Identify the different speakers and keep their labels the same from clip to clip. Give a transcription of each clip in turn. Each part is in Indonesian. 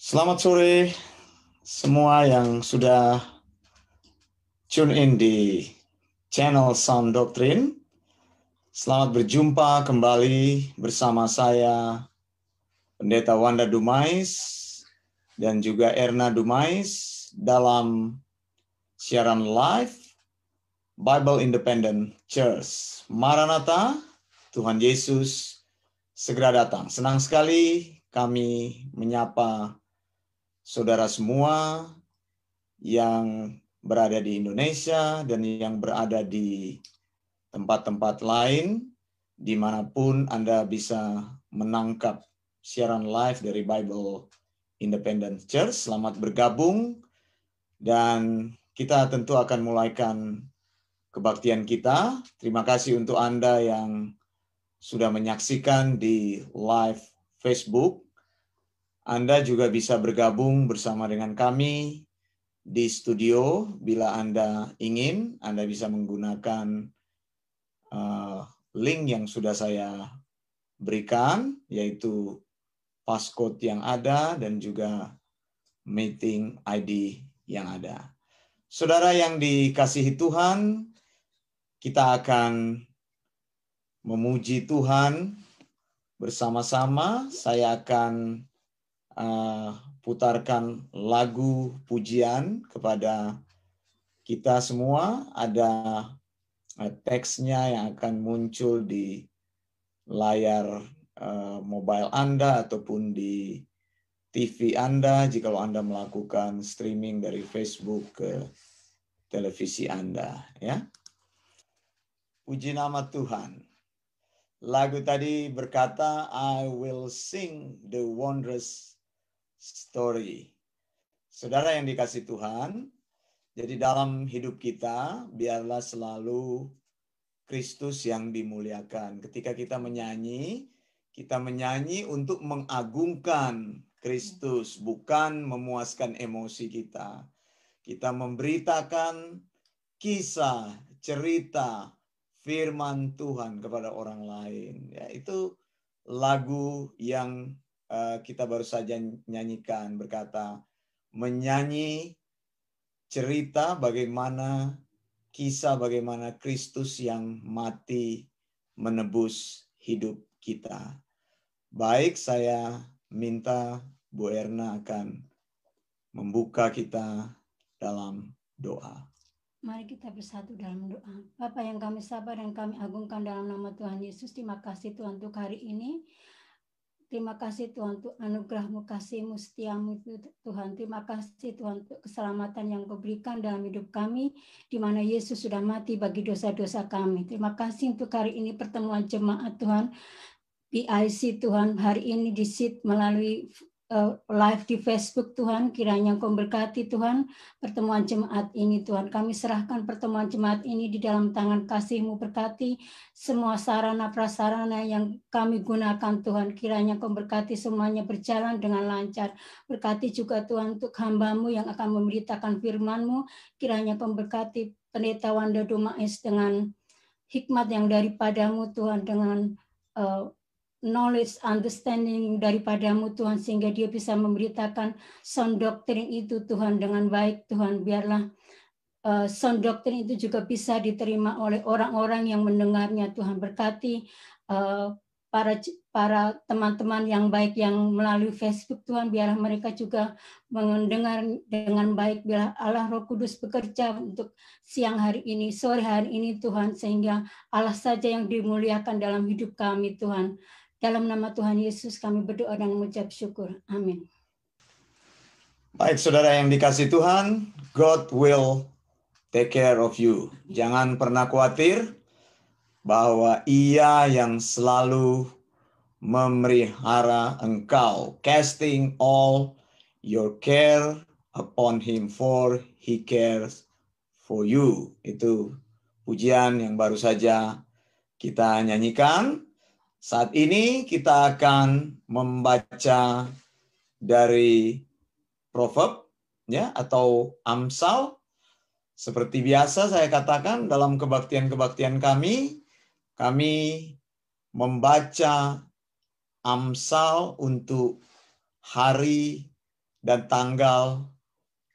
Speaker 1: Selamat sore semua yang sudah tune in di channel Sound Doctrine. Selamat berjumpa kembali bersama saya, Pendeta Wanda Dumais dan juga Erna Dumais dalam siaran live Bible Independent Church. Maranatha, Tuhan Yesus segera datang. Senang sekali kami menyapa saudara semua yang berada di Indonesia dan yang berada di tempat-tempat lain, dimanapun Anda bisa menangkap siaran live dari Bible Independent Church. Selamat bergabung, dan kita tentu akan mulaikan kebaktian kita. Terima kasih untuk Anda yang sudah menyaksikan di live Facebook. Anda juga bisa bergabung bersama dengan kami di studio. Bila Anda ingin, Anda bisa menggunakan link yang sudah saya berikan, yaitu passcode yang ada dan juga meeting ID yang ada. Saudara yang dikasihi Tuhan, kita akan memuji Tuhan bersama-sama. Saya akan putarkan lagu pujian kepada kita semua. Ada teksnya yang akan muncul di layar mobile Anda ataupun di TV Anda jika Anda melakukan streaming dari Facebook ke televisi Anda, ya. Puji nama Tuhan. Lagu tadi berkata, I will sing the wondrous story. Saudara yang dikasih Tuhan, jadi dalam hidup kita, biarlah selalu Kristus yang dimuliakan. Ketika kita menyanyi untuk mengagungkan Kristus, bukan memuaskan emosi kita. Kita memberitakan kisah, cerita, firman Tuhan kepada orang lain. Ya, itu lagu yang kita baru saja nyanyikan, berkata, menyanyi cerita bagaimana kisah bagaimana Kristus yang mati menebus hidup kita. Baik, saya minta Bu Erna akan membuka kita dalam doa.
Speaker 2: Mari kita bersatu dalam doa. Bapa yang kami sapa dan kami agungkan dalam nama Tuhan Yesus, terima kasih Tuhan untuk hari ini. Terima kasih Tuhan untuk anugerah-Mu, kasih-Mu, setia-Mu Tuhan. Terima kasih Tuhan untuk keselamatan yang Kau berikan dalam hidup kami, di mana Yesus sudah mati bagi dosa-dosa kami. Terima kasih untuk hari ini pertemuan jemaat Tuhan, PIC Tuhan, hari ini di SID melalui live di Facebook Tuhan, kiranya Kau berkati Tuhan pertemuan jemaat ini Tuhan. Kami serahkan pertemuan jemaat ini di dalam tangan kasih-Mu, berkati semua sarana prasarana yang kami gunakan Tuhan, kiranya Kau berkati semuanya berjalan dengan lancar. Berkati juga Tuhan untuk hamba-Mu yang akan memberitakan firman-Mu, kiranya Kau berkati Pendeta Wanda Dumais dengan hikmat yang daripada-Mu Tuhan, dengan knowledge, understanding daripada-Mu Tuhan, sehingga dia bisa memberitakan sound doktrin itu Tuhan dengan baik Tuhan. Biarlah sound doktrin itu juga bisa diterima oleh orang-orang yang mendengarnya Tuhan. Berkati para teman-teman yang baik yang melalui Facebook Tuhan, biarlah mereka juga mendengar dengan baik. Biarlah Allah Roh Kudus bekerja untuk siang hari ini, sore hari ini Tuhan, sehingga Allah saja yang dimuliakan dalam hidup kami Tuhan. Dalam nama Tuhan Yesus kami berdoa dan mengucap syukur. Amin.
Speaker 1: Baik, saudara yang dikasih Tuhan, God will take care of you. Jangan pernah khawatir bahwa Ia yang selalu memelihara engkau. Casting all your care upon Him, for He cares for you. Itu pujian yang baru saja kita nyanyikan. Saat ini kita akan membaca dari Proverb, ya, atau Amsal. Seperti biasa saya katakan dalam kebaktian-kebaktian kami membaca Amsal untuk hari dan tanggal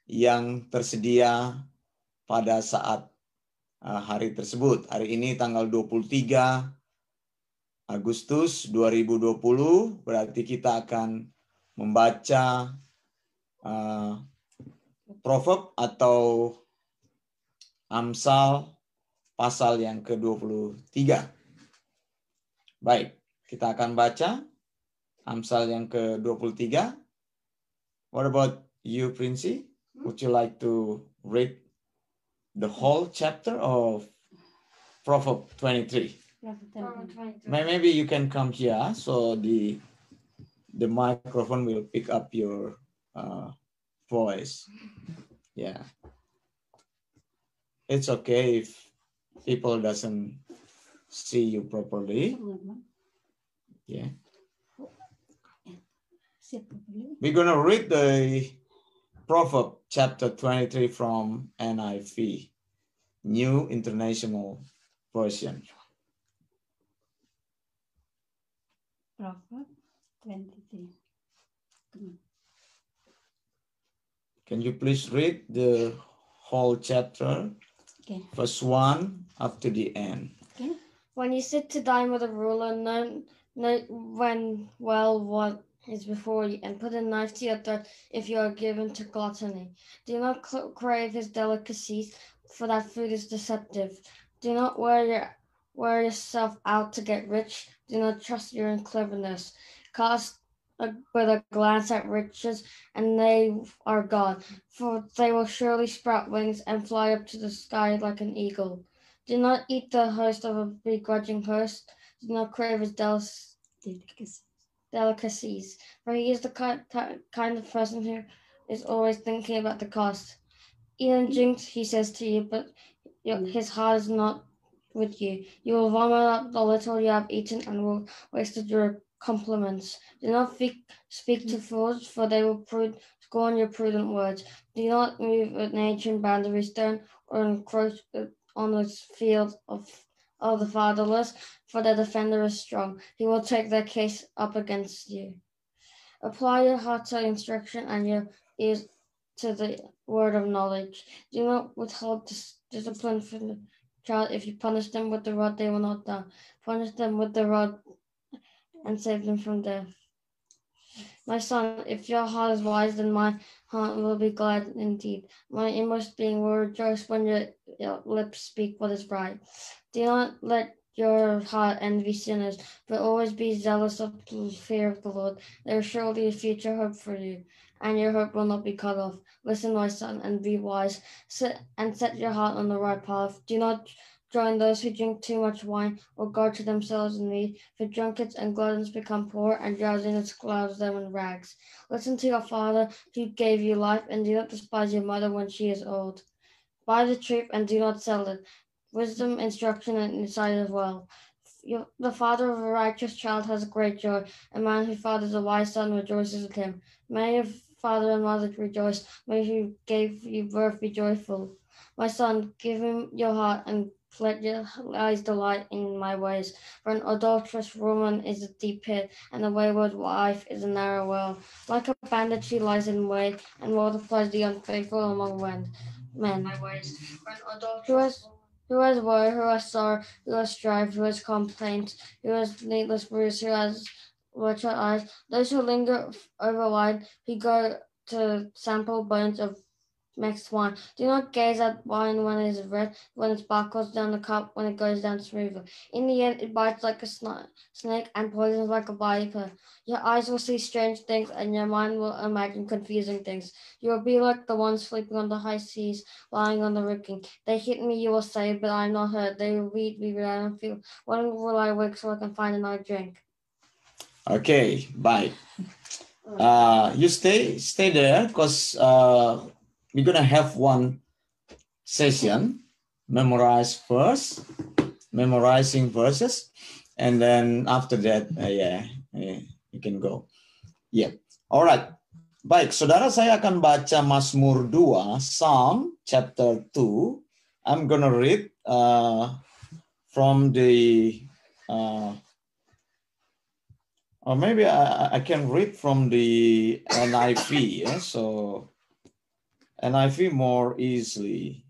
Speaker 1: yang tersedia pada saat hari tersebut. Hari ini tanggal 23 Agustus 2020, berarti kita akan membaca Proverb atau Amsal pasal yang ke-23. Baik, kita akan baca Amsal yang ke-23. What about you, Princey? Would you like to read the whole chapter of Proverb 23? Maybe you can come here so the microphone will pick up your voice. Yeah. It's okay if people doesn't see you properly. Yeah. We're going to read the Proverb chapter 23 from NIV, New International Version.
Speaker 2: Proverb 23.
Speaker 1: Can you please read the whole chapter, verse 1 up to the end?
Speaker 3: Okay. When you sit to dine with a ruler, note what is before you, and put a knife to your throat if you are given to gluttony. Do not crave his delicacies, for that food is deceptive. Do not wear yourself out to get rich. Do not trust your own cleverness. Cast with a glance at riches, and they are gone, for they will surely sprout wings and fly up to the sky like an eagle. Do not eat the host of a begrudging host. Do not crave his delicacies, for he is the kind of person who is always thinking about the cost. Eat and drink, he says to you, but his heart is not with you. You will vomit up the little you have eaten and will waste your compliments. Do not speak to fools, for they will scorn your prudent words. Do not move an ancient boundary stone or encroach on the field of the fatherless, for their defender is strong. He will take their case up against you. Apply your heart to instruction and your ears to the word of knowledge. Do not withhold discipline from the child. If you punish them with the rod, they will not die. Punish them with the rod and save them from death. My son, if your heart is wise, then my heart will be glad indeed. My inmost being will rejoice when your lips speak what is right. Do not let your heart envy sinners, but always be zealous of the fear of the Lord. There is surely a future hope for you, and your hope will not be cut off. Listen, my son, and be wise, and set your heart on the right path. Do not join those who drink too much wine or gorge themselves in mead, for drunkards and gluttons become poor, and drowsiness clouds them in rags. Listen to your father who gave you life, and do not despise your mother when she is old. Buy the truth and do not sell it. Wisdom, instruction, and insight as well. The father of a righteous child has great joy. A man who fathers a wise son rejoices with him. May your father and mother rejoice. May who gave you birth be joyful. My son, give him your heart and let your eyes delight in my ways. For an adulterous woman is a deep pit, and a wayward wife is a narrow well. Like a bandit she lies in wait, and multiplies the unfaithful among men. My ways. For an adulterous who has woe, who has sorrow, who has strife, who has complaints, who has needless bruise, who has bloodshot eyes, those who linger over wine, who go to sample bones of mixed wine. Do not gaze at wine when it is red, when it sparkles down the cup, when it goes down smoothly. In the end, it bites like a snake and poisons like a viper. Your eyes will see strange things, and your mind will imagine confusing things. You will be like the ones sleeping on the high seas, lying on the rigging. They hit me, you will say, but I am not hurt. They will beat me, but I don't feel. When will I wake so I can find a night drink?
Speaker 1: Okay, bye. You stay there, because we're gonna have one session, memorizing verses, and then after that, you can go. Yeah, alright. Baik, saudara, saya akan baca Mazmur 2, Psalm chapter 2. I'm gonna read from the Or maybe I can read from the NIV. Yeah? So NIV more easily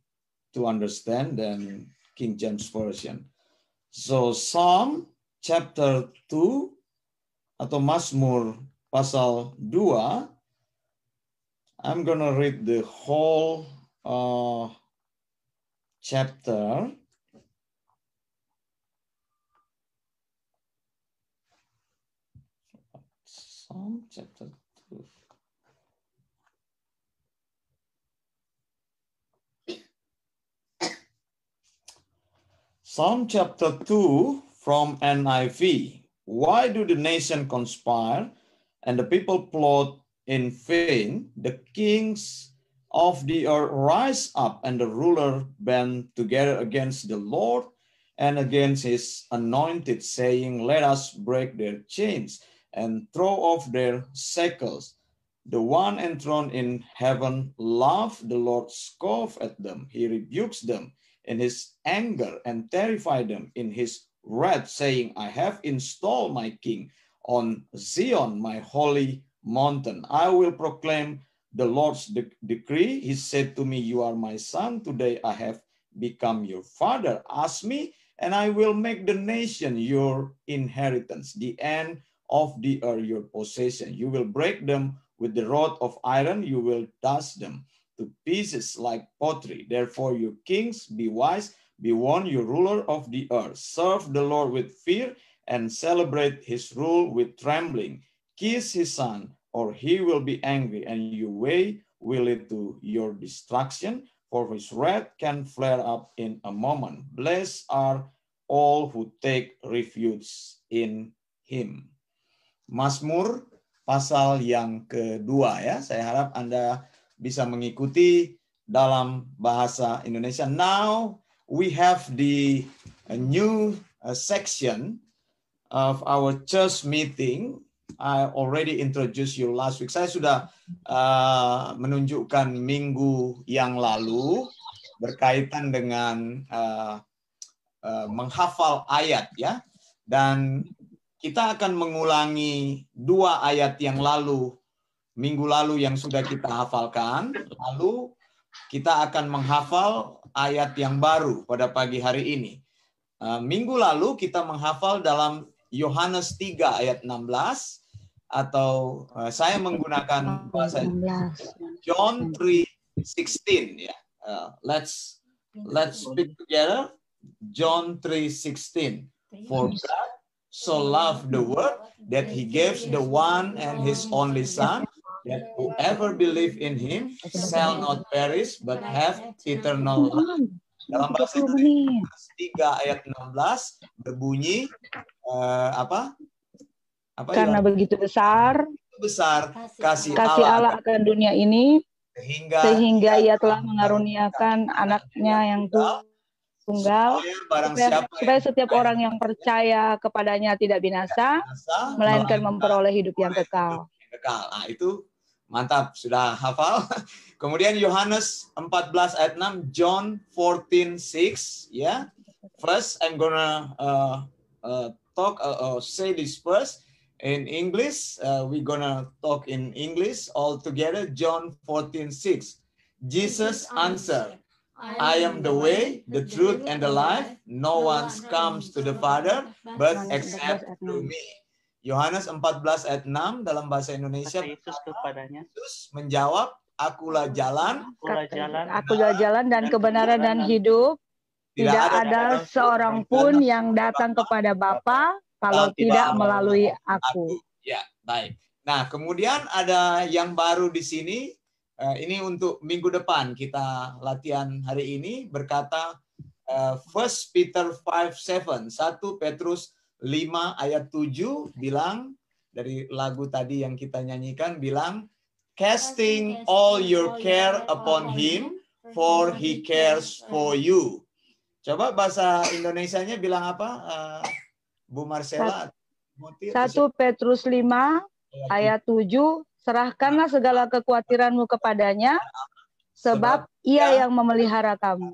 Speaker 1: to understand than King James Version. So Psalm chapter 2 atau Mazmur pasal 2, I'm gonna read the whole chapter. Psalm chapter 2. Psalm chapter 2 from NIV. Why do the nation conspire and the people plot in vain? The kings of the earth rise up and the ruler band together against the Lord and against his anointed, saying, let us break their chains and throw off their shackles. The one enthroned in heaven laughed, the Lord scoffed at them. He rebukes them in his anger and terrified them in his wrath, saying, I have installed my king on Zion, my holy mountain. I will proclaim the Lord's decree. He said to me, you are my son. Today I have become your father. Ask me, and I will make the nation your inheritance, the end of the earth your possession. You will break them with the rod of iron. You will dust them to pieces like pottery. Therefore, you kings, be wise, be warned, you ruler of the earth. Serve the Lord with fear and celebrate his rule with trembling. Kiss his son, or he will be angry, and your way will lead to your destruction, for his wrath can flare up in a moment. Blessed are all who take refuge in him. Mazmur pasal yang kedua ya. Saya harap Anda bisa mengikuti dalam bahasa Indonesia. Now we have the new section of our church meeting. I already introduced you last week. Saya sudah menunjukkan minggu yang lalu berkaitan dengan menghafal ayat ya. Dan kita akan mengulangi 2 ayat yang lalu, minggu lalu yang sudah kita hafalkan. Lalu kita akan menghafal ayat yang baru pada pagi hari ini. Minggu lalu kita menghafal dalam Yohanes 3 ayat 16, atau saya menggunakan bahasa John 3:16 ya. Let's speak together. John 3:16. For God so loved the world that he gave the one and his only son, that whoever believe in him shall not perish but have eternal life. Dalam bahasa Indonesia 3 ayat 16 berbunyi apa?
Speaker 4: Karena begitu besar
Speaker 1: kasih
Speaker 4: Allah akan dunia ini sehingga ia telah mengaruniakan anaknya yang tunggal supaya setiap orang yang percaya kepadanya tidak binasa melainkan memperoleh hidup yang kekal.
Speaker 1: Nah, itu mantap, sudah hafal. Kemudian Yohanes 14 ayat 6, John 14:6 ya. First I'm gonna say this first in English. We gonna talk in English all together. John 14:6. Jesus answered, I am the way, the truth, and the life. No one comes to the Father but except through me. Yohanes 14 ayat 6 dalam bahasa Indonesia. Yesus menjawab, Akulah jalan,
Speaker 4: dan kebenaran dan hidup. Tidak ada seorang pun yang datang kepada Bapa kalau tidak melalui aku.
Speaker 1: Ya, baik. Nah, kemudian ada yang baru di sini. Ini untuk minggu depan kita latihan hari ini berkata 1 Peter 5:7, 1 Petrus 5 ayat 7 bilang, dari lagu tadi yang kita nyanyikan bilang, casting all your care upon him for he cares for you. Coba bahasa Indonesianya bilang apa, Bu Marcella?
Speaker 4: 1 Petrus 5 ayat 7, serahkanlah segala kekhawatiranmu kepadanya, sebab ia yang memelihara kamu.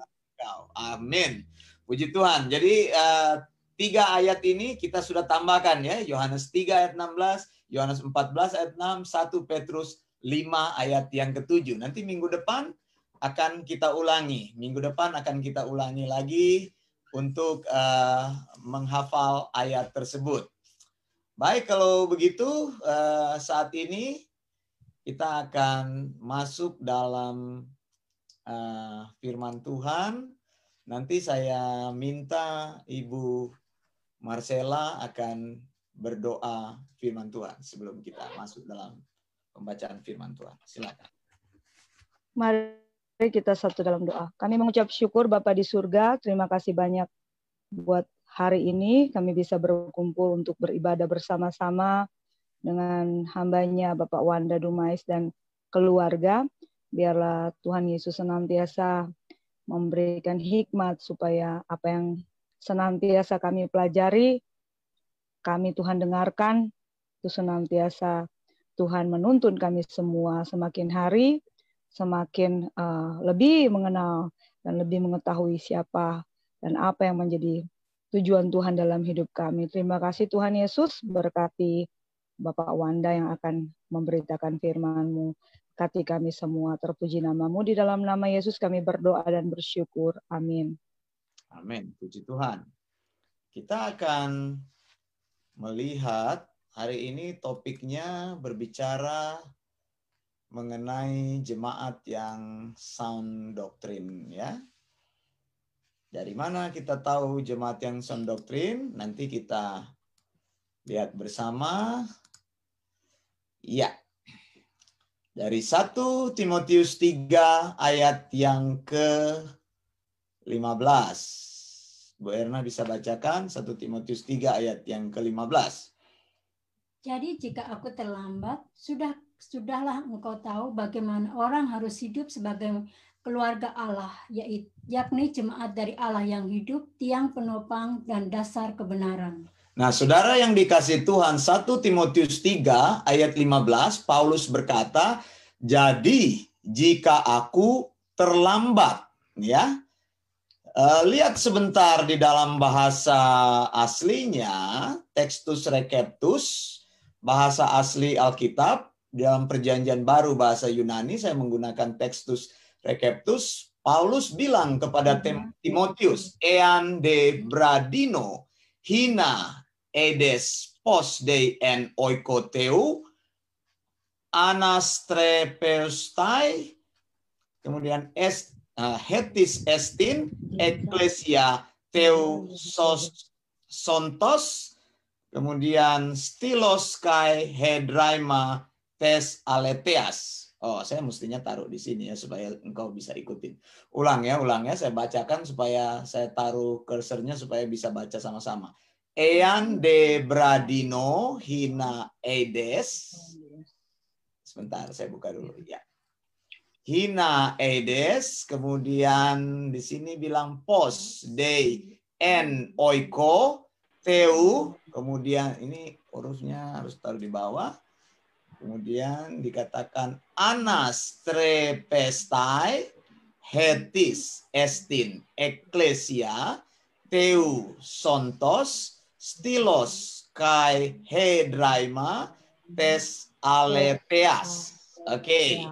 Speaker 1: Amin. Puji Tuhan. Jadi 3 ayat ini kita sudah tambahkan ya. Yohanes 3 ayat 16, Yohanes 14 ayat 6, 1 Petrus 5 ayat yang ke-7. Nanti minggu depan akan kita ulangi. Minggu depan akan kita ulangi lagi untuk menghafal ayat tersebut. Baik, kalau begitu saat ini kita akan masuk dalam firman Tuhan. Nanti saya minta Ibu Marcella akan berdoa firman Tuhan sebelum kita masuk dalam pembacaan firman Tuhan. Silakan.
Speaker 4: Mari kita satu dalam doa. Kami mengucap syukur Bapa di surga. Terima kasih banyak buat hari ini. Kami bisa berkumpul untuk beribadah bersama-sama dengan hambanya Bapak Wanda Dumais dan keluarga. Biarlah Tuhan Yesus senantiasa memberikan hikmat supaya apa yang senantiasa kami pelajari, kami Tuhan dengarkan, itu senantiasa Tuhan menuntun kami semua semakin hari, semakin lebih mengenal dan lebih mengetahui siapa dan apa yang menjadi tujuan Tuhan dalam hidup kami. Terima kasih Tuhan Yesus, berkati Bapak Wanda yang akan memberitakan firman-Mu. Berkati kami semua, terpuji nama-Mu. Di dalam nama Yesus kami berdoa dan bersyukur. Amin.
Speaker 1: Amin. Puji Tuhan. Kita akan melihat hari ini topiknya berbicara mengenai jemaat yang sound doctrine ya. Dari mana kita tahu jemaat yang sound doctrine? Nanti kita lihat bersama. Ya. Dari 1 Timotius 3 ayat yang ke-15. Bu Erna bisa bacakan 1 Timotius 3 ayat yang ke-15.
Speaker 2: Jadi jika aku terlambat, sudahlah engkau tahu bagaimana orang harus hidup sebagai keluarga Allah, yakni jemaat dari Allah yang hidup, tiang penopang dan dasar kebenaran.
Speaker 1: Nah, saudara yang dikasih Tuhan, 1 Timotius 3 ayat 15, Paulus berkata, jadi jika aku terlambat, ya, lihat sebentar di dalam bahasa aslinya, Textus Receptus, bahasa asli Alkitab, dalam perjanjian baru bahasa Yunani, saya menggunakan Textus Receptus, Paulus bilang kepada Timotius, ean de bradino, hina edes pos de en oikoteu, anastrepestai, kemudian hetis estin, ecclesia teu sontos, kemudian stilos kai hedraima tes aletheas. Oh, saya mestinya taruh di sini ya supaya engkau bisa ikutin. Ulang ya, saya bacakan supaya saya taruh cursornya supaya bisa baca sama-sama. Ean de bradino hina edes. Sebentar, saya buka dulu ya. Hina edes, kemudian di sini bilang pos de en oiko teu, kemudian ini hurufnya harus taruh di bawah. Kemudian dikatakan anastrepestai hetis estin ecclesia teu sontos stilos kai hedraima tes aletheas. Oke.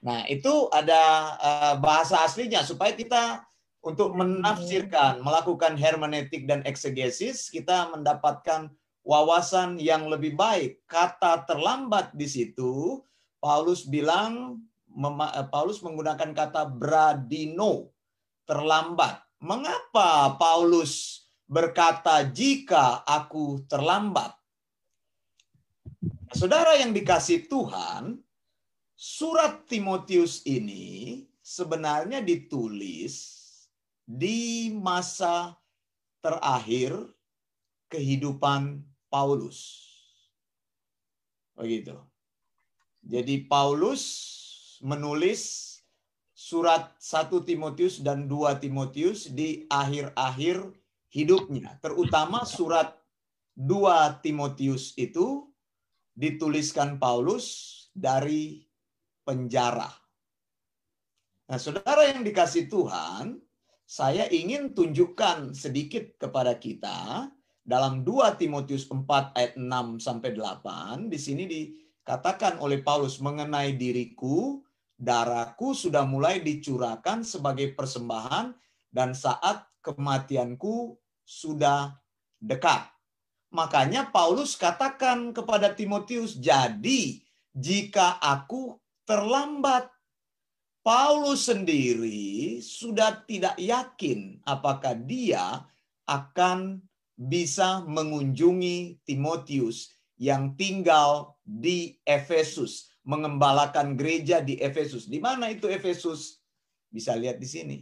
Speaker 1: Nah, itu ada bahasa aslinya supaya kita untuk menafsirkan, melakukan hermeneutik dan eksegesis, kita mendapatkan wawasan yang lebih baik. Kata terlambat di situ, Paulus bilang, Paulus menggunakan kata bradino, terlambat. Mengapa Paulus berkata jika aku terlambat? Saudara yang dikasih Tuhan, surat Timotius ini sebenarnya ditulis di masa terakhir kehidupan Paulus. Begitu. Jadi Paulus menulis surat 1 Timotius dan 2 Timotius di akhir-akhir hidupnya. Terutama surat 2 Timotius itu dituliskan Paulus dari penjara. Nah, saudara yang dikasih Tuhan, saya ingin tunjukkan sedikit kepada kita Dalam 2 Timotius 4 ayat 6 sampai 8, di sini dikatakan oleh Paulus mengenai diriku, darahku sudah mulai dicurahkan sebagai persembahan dan saat kematianku sudah dekat. Makanya Paulus katakan kepada Timotius, jadi jika aku terlambat, Paulus sendiri sudah tidak yakin apakah dia akan bisa mengunjungi Timotius yang tinggal di Efesus, mengembalakan gereja di Efesus. Di mana itu Efesus? Bisa lihat di sini.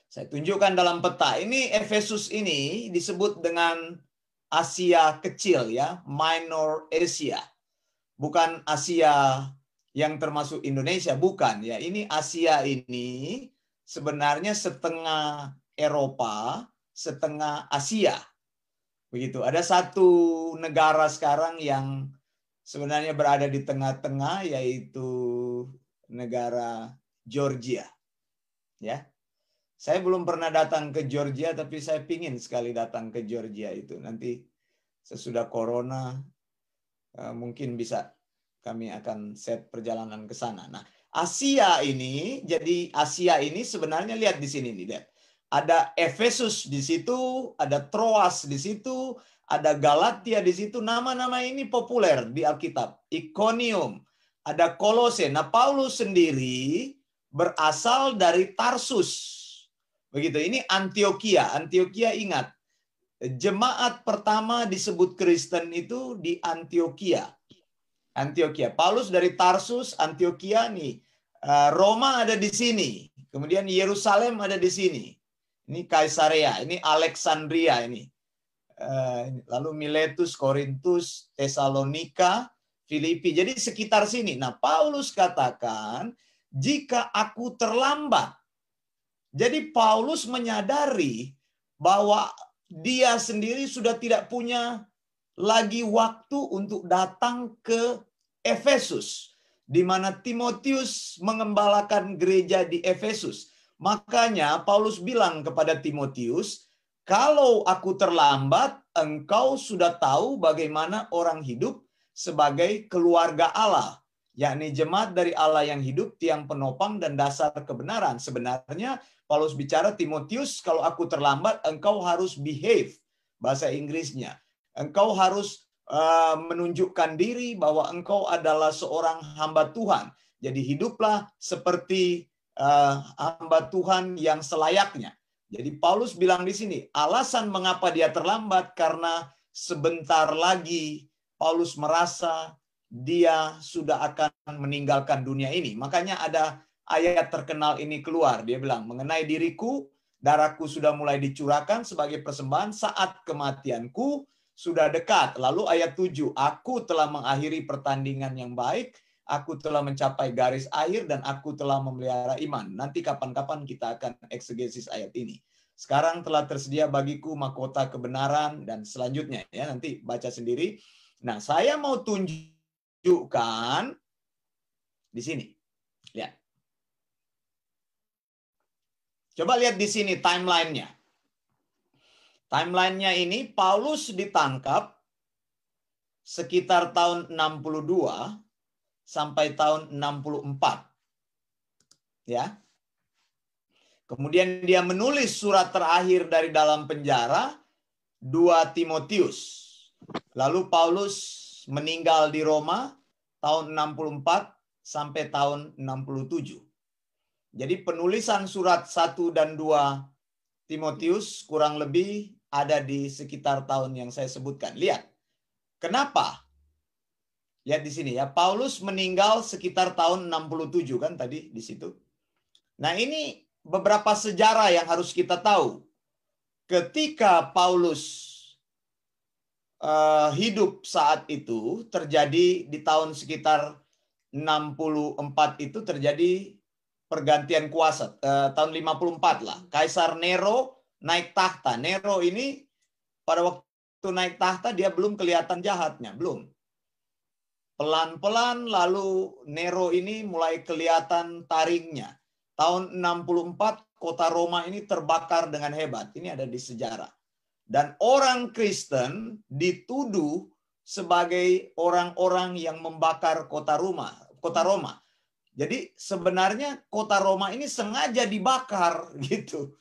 Speaker 1: Saya tunjukkan dalam peta. Ini Efesus ini disebut dengan Asia kecil ya, Minor Asia. Bukan Asia yang termasuk Indonesia, bukan ya. Ini Asia ini sebenarnya setengah Eropa, setengah Asia. Begitu. Ada satu negara sekarang yang sebenarnya berada di tengah-tengah, yaitu negara Georgia. Ya. Saya belum pernah datang ke Georgia, tapi saya pingin sekali datang ke Georgia itu. Nanti sesudah corona mungkin bisa kami akan set perjalanan ke sana. Nah, Asia ini, jadi Asia ini sebenarnya lihat di sini nih, lihat. Ada Efesus di situ, ada Troas di situ, ada Galatia di situ. Nama-nama ini populer di Alkitab. Iconium, ada Kolose. Nah, Paulus sendiri berasal dari Tarsus. Begitu, ini Antioquia. Antioquia ingat, jemaat pertama disebut Kristen itu di Antioquia. Antioquia. Paulus dari Tarsus, Antioquia nih. Roma ada di sini. Kemudian Yerusalem ada di sini. Ini Kaisarea, ini Alexandria ini. Lalu Miletus, Korintus, Tesalonika, Filipi. Jadi sekitar sini. Nah, Paulus katakan, jika aku terlambat. Jadi Paulus menyadari bahwa dia sendiri sudah tidak punya lagi waktu untuk datang ke Efesus, di mana Timotius mengembalakan gereja di Efesus. Makanya Paulus bilang kepada Timotius, kalau aku terlambat, engkau sudah tahu bagaimana orang hidup sebagai keluarga Allah, yakni jemaat dari Allah yang hidup, tiang penopang dan dasar kebenaran. Sebenarnya Paulus bicara, Timotius, kalau aku terlambat, engkau harus behave, bahasa Inggrisnya. Engkau harus menunjukkan diri bahwa engkau adalah seorang hamba Tuhan. Jadi hiduplah seperti hamba Tuhan yang selayaknya. Jadi Paulus bilang di sini, alasan mengapa dia terlambat karena sebentar lagi Paulus merasa dia sudah akan meninggalkan dunia ini. Makanya ada ayat terkenal ini keluar. Dia bilang, mengenai diriku, darahku sudah mulai dicurahkan sebagai persembahan saat kematianku sudah dekat. Lalu ayat 7, aku telah mengakhiri pertandingan yang baik, aku telah mencapai garis akhir, dan aku telah memelihara iman. Nanti kapan-kapan kita akan eksegesis ayat ini. Sekarang telah tersedia bagiku mahkota kebenaran, dan selanjutnya ya nanti baca sendiri. Nah, saya mau tunjukkan di sini. Lihat. Coba lihat di sini timeline-nya. Timeline-nya ini Paulus ditangkap sekitar tahun 62 sampai tahun 64. Ya. Kemudian dia menulis surat terakhir dari dalam penjara, 2 Timotius. Lalu Paulus meninggal di Roma tahun 64 sampai tahun 67. Jadi penulisan surat 1 dan 2 Timotius kurang lebih ada di sekitar tahun yang saya sebutkan. Lihat. Kenapa? Lihat di sini ya. Paulus meninggal sekitar tahun 67 kan tadi di situ. Nah, ini beberapa sejarah yang harus kita tahu. Ketika Paulus hidup saat itu, terjadi di tahun sekitar 64 itu terjadi pergantian kuasa. Tahun 54 lah. Kaisar Nero naik tahta. Nero ini pada waktu naik tahta dia belum kelihatan jahatnya. Belum. Pelan-pelan lalu Nero ini mulai kelihatan taringnya. Tahun 64 kota Roma ini terbakar dengan hebat. Ini ada di sejarah. Dan orang Kristen dituduh sebagai orang-orang yang membakar kota Roma. Jadi sebenarnya kota Roma ini sengaja dibakar gitu.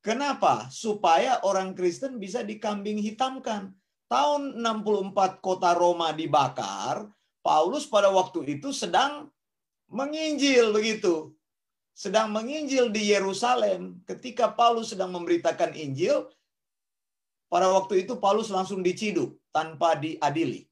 Speaker 1: Kenapa? Supaya orang Kristen bisa dikambing hitamkan. Tahun 64 kota Roma dibakar, Paulus pada waktu itu sedang menginjil begitu. Sedang menginjil di Yerusalem. Ketika Paulus sedang memberitakan Injil, pada waktu itu Paulus langsung diciduk tanpa diadili.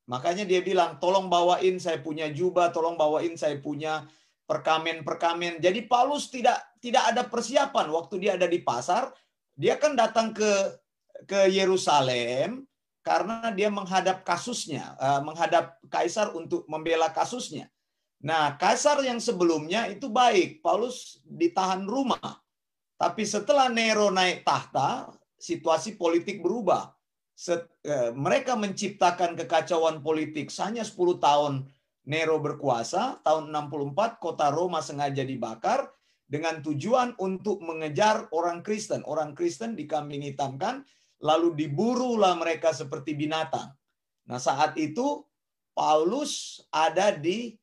Speaker 1: Makanya dia bilang, tolong bawain saya punya jubah, tolong bawain saya punya perkamen-perkamen. Jadi Paulus tidak ada persiapan waktu dia ada di pasar. Dia kan datang ke Yerusalem karena dia menghadap kasusnya, menghadap kaisar untuk membela kasusnya. Nah, kaisar yang sebelumnya itu baik, Paulus ditahan rumah. Tapi setelah Nero naik tahta, situasi politik berubah. Mereka menciptakan kekacauan politik. Hanya 10 tahun Nero berkuasa, tahun 64 kota Roma sengaja dibakar dengan tujuan untuk mengejar orang Kristen. Orang Kristen dikambing hitamkan, lalu diburulah mereka seperti binatang. Nah, saat itu Paulus ada di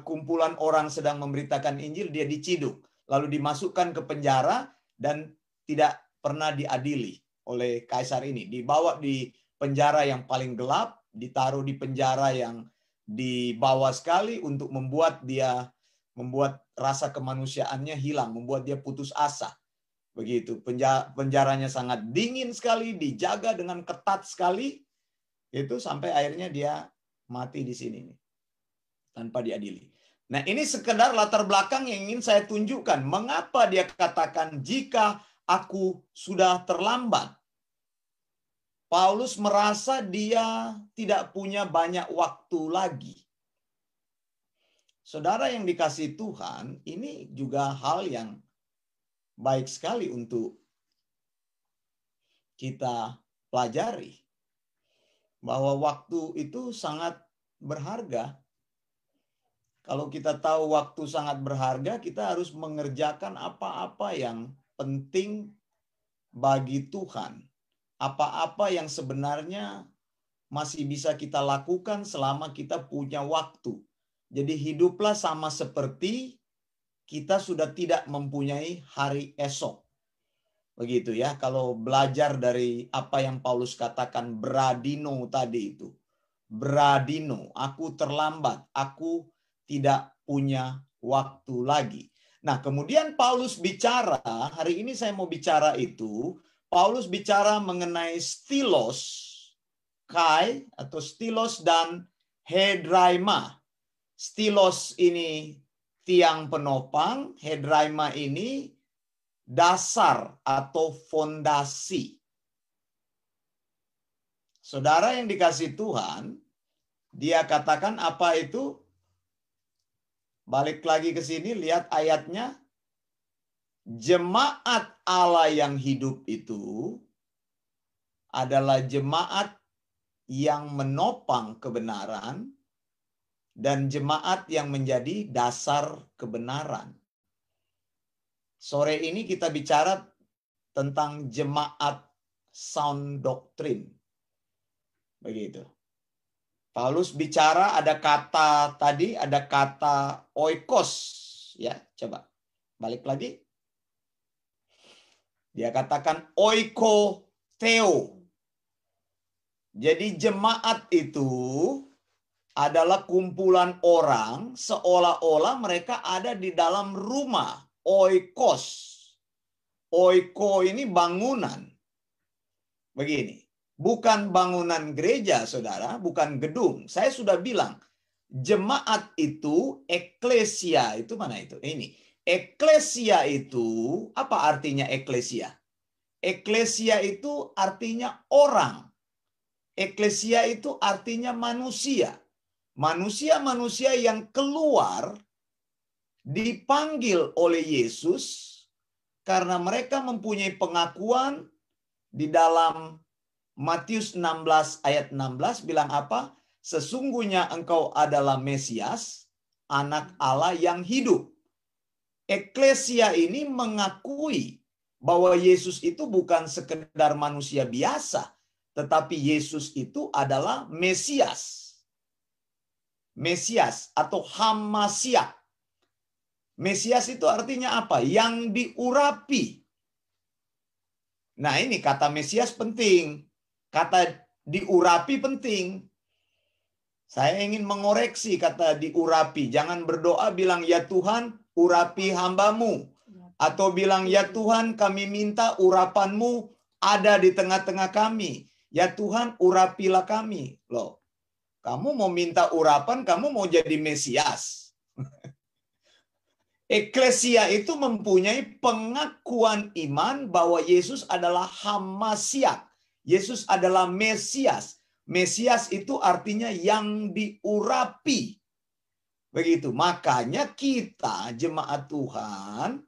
Speaker 1: kumpulan orang sedang memberitakan Injil, dia diciduk, lalu dimasukkan ke penjara dan tidak pernah diadili oleh kaisar ini. Dibawa di penjara yang paling gelap, ditaruh di penjara yang di bawah sekali untuk membuat rasa kemanusiaannya hilang, membuat dia putus asa. Begitu. Penjaranya sangat dingin sekali, dijaga dengan ketat sekali. Itu sampai akhirnya dia mati di sini tanpa diadili. Nah, ini sekedar latar belakang yang ingin saya tunjukkan. Mengapa dia katakan jika aku sudah terlambat. Paulus merasa dia tidak punya banyak waktu lagi. Saudara yang dikasihi Tuhan, ini juga hal yang baik sekali untuk kita pelajari. Bahwa waktu itu sangat berharga. Kalau kita tahu waktu sangat berharga, kita harus mengerjakan apa-apa yang penting bagi Tuhan. Apa-apa yang sebenarnya masih bisa kita lakukan selama kita punya waktu. Jadi hiduplah sama seperti kita sudah tidak mempunyai hari esok. Begitu ya, kalau belajar dari apa yang Paulus katakan bradino tadi itu. Bradino, aku terlambat, aku tidak punya waktu lagi. Nah, kemudian Paulus bicara, hari ini saya mau bicara itu, Paulus bicara mengenai stilos, kai atau stilos dan hedraima. Stilos ini tiang penopang, hedraima ini dasar atau fondasi. Saudara yang dikasihi Tuhan, dia katakan apa itu? Balik lagi ke sini, lihat ayatnya. Jemaat Allah yang hidup itu adalah jemaat yang menopang kebenaran dan jemaat yang menjadi dasar kebenaran. Sore ini kita bicara tentang jemaat sound doctrine. Begitu. Paulus bicara ada kata tadi, ada kata oikos. Ya, coba balik lagi. Dia katakan oikoteo. Jadi jemaat itu adalah kumpulan orang seolah-olah mereka ada di dalam rumah. Oikos. Oiko ini bangunan. Begini. Bukan bangunan gereja, saudara, bukan gedung. Saya sudah bilang, jemaat itu, eklesia, itu mana itu? Ini. Eklesia itu, apa artinya eklesia? Eklesia itu artinya orang. Eklesia itu artinya manusia. Manusia-manusia yang keluar, dipanggil oleh Yesus, karena mereka mempunyai pengakuan di dalam Matius 16 ayat 16 bilang apa? Sesungguhnya engkau adalah Mesias, anak Allah yang hidup. Eklesia ini mengakui bahwa Yesus itu bukan sekedar manusia biasa, tetapi Yesus itu adalah Mesias. Mesias atau Hamasiah. Mesias itu artinya apa? Yang diurapi. Nah, ini kata Mesias penting. Kata diurapi penting. Saya ingin mengoreksi kata diurapi. Jangan berdoa bilang, ya Tuhan, urapi hambamu. Atau bilang, ya Tuhan, kami minta urapanmu ada di tengah-tengah kami. Ya Tuhan, urapilah kami. Loh, kamu mau minta urapan, kamu mau jadi Mesias. Eklesia itu mempunyai pengakuan iman bahwa Yesus adalah Hamasiah. Yesus adalah Mesias. Mesias itu artinya yang diurapi. Begitu. Makanya kita jemaat Tuhan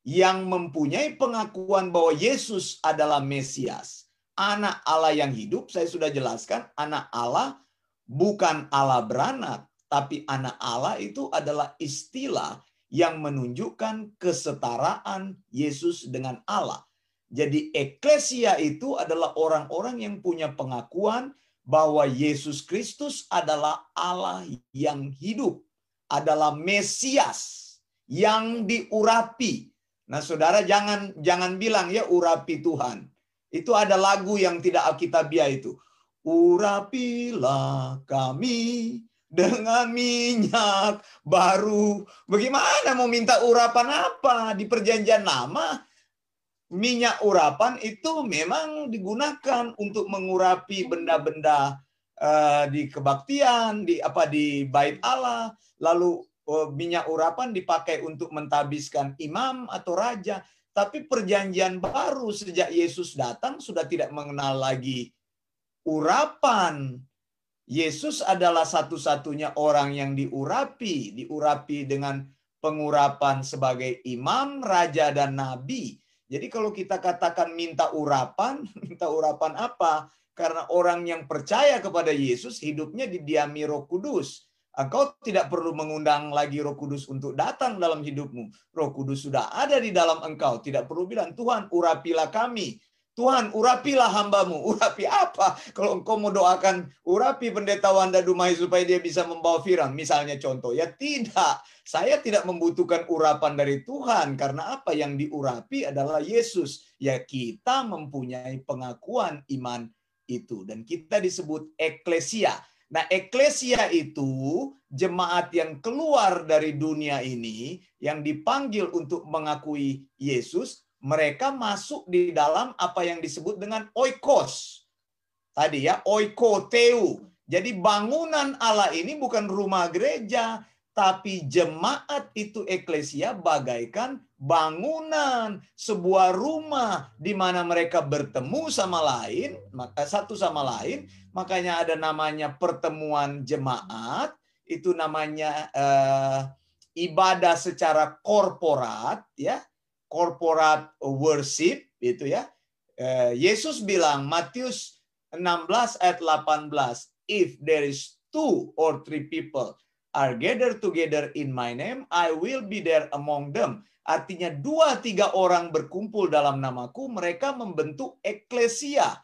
Speaker 1: yang mempunyai pengakuan bahwa Yesus adalah Mesias, anak Allah yang hidup, saya sudah jelaskan, anak Allah bukan Allah beranak, tapi anak Allah itu adalah istilah yang menunjukkan kesetaraan Yesus dengan Allah. Jadi eklesia itu adalah orang-orang yang punya pengakuan bahwa Yesus Kristus adalah Allah yang hidup, adalah Mesias yang diurapi. Nah, saudara jangan bilang ya urapi Tuhan. Itu ada lagu yang tidak alkitabiah itu. Urapilah kami dengan minyak baru. Bagaimana mau minta urapan apa? Di perjanjian lama, minyak urapan itu memang digunakan untuk mengurapi benda-benda di kebaktian, di bait Allah. Lalu minyak urapan dipakai untuk mentabiskan imam atau raja. Tapi perjanjian baru sejak Yesus datang sudah tidak mengenal lagi urapan. Yesus adalah satu-satunya orang yang diurapi dengan pengurapan sebagai imam, raja, dan nabi. Jadi kalau kita katakan minta urapan apa? Karena orang yang percaya kepada Yesus hidupnya didiami Roh Kudus. Engkau tidak perlu mengundang lagi Roh Kudus untuk datang dalam hidupmu. Roh Kudus sudah ada di dalam engkau. Tidak perlu bilang, Tuhan urapilah kami. Tuhan, urapilah hambamu. Urapi apa? Kalau engkau mau doakan, urapi pendeta Wanda Dumai supaya dia bisa membawa firman. Misalnya contoh. Ya tidak. Saya tidak membutuhkan urapan dari Tuhan. Karena apa? Yang diurapi adalah Yesus. Ya kita mempunyai pengakuan iman itu. Dan kita disebut eklesia. Nah, eklesia itu jemaat yang keluar dari dunia ini, yang dipanggil untuk mengakui Yesus, mereka masuk di dalam apa yang disebut dengan oikos. Tadi ya, oikoteu. Jadi bangunan Allah ini bukan rumah gereja, tapi jemaat itu eklesia bagaikan bangunan, sebuah rumah di mana mereka bertemu sama lain, maka satu sama lain, makanya ada namanya pertemuan jemaat, itu namanya ibadah secara korporat ya. Corporate worship itu ya. Yesus bilang Matius 16 ayat 18, if there is 2 or 3 people are gathered together in my name, I will be there among them. Artinya 2-3 orang berkumpul dalam namaku, mereka membentuk eklesia.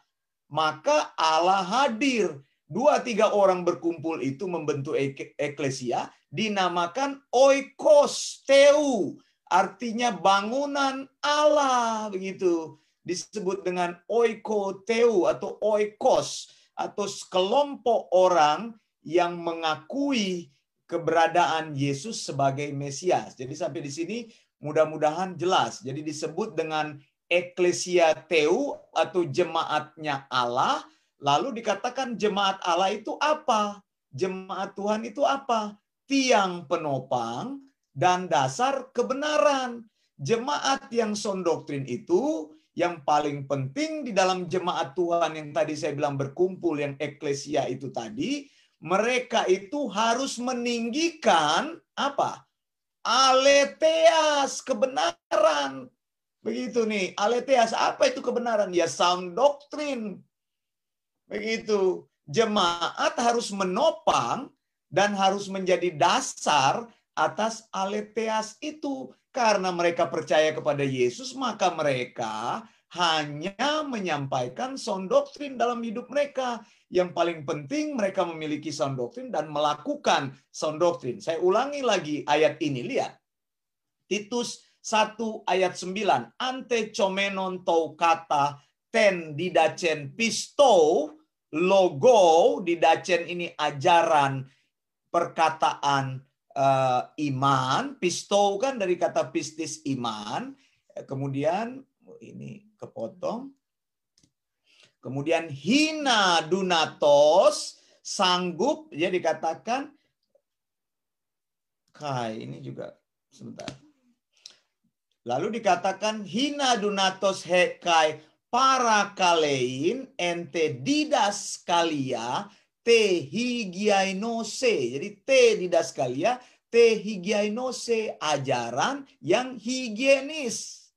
Speaker 1: Maka Allah hadir. 2-3 orang berkumpul itu membentuk eklesia, dinamakan oikosteu. Artinya bangunan Allah, begitu. Disebut dengan oikoteu atau oikos, atau sekelompok orang yang mengakui keberadaan Yesus sebagai Mesias. Jadi sampai di sini mudah-mudahan jelas. Jadi disebut dengan eklesia teu atau jemaatnya Allah. Lalu dikatakan jemaat Allah itu apa? Jemaat Tuhan itu apa? Tiang penopang dan dasar kebenaran. Jemaat yang sound doktrin itu yang paling penting di dalam jemaat Tuhan yang tadi saya bilang berkumpul, yang eklesia itu tadi, mereka itu harus meninggikan apa? Aletheas, kebenaran. Begitu nih, aletheas apa itu kebenaran? Ya sound doktrin. Begitu. Jemaat harus menopang dan harus menjadi dasar atas aletheas itu. Karena mereka percaya kepada Yesus, maka mereka hanya menyampaikan sound doktrin dalam hidup mereka. Yang paling penting mereka memiliki sound doktrin dan melakukan sound doktrin. Saya ulangi lagi ayat ini, lihat. Titus 1 ayat 9. Ante chomenon tou kata ten didacen pisto logo didacen ini ajaran perkataan iman. Pisto kan dari kata pistis iman. Kemudian ini kepotong. Kemudian hina dunatos sanggup, ya dikatakan kai ini juga sebentar. Lalu dikatakan hina dunatos hekai para kalein ente didaskalia te higiainose. Jadi te didaskalia, te higiainose, ajaran yang higienis.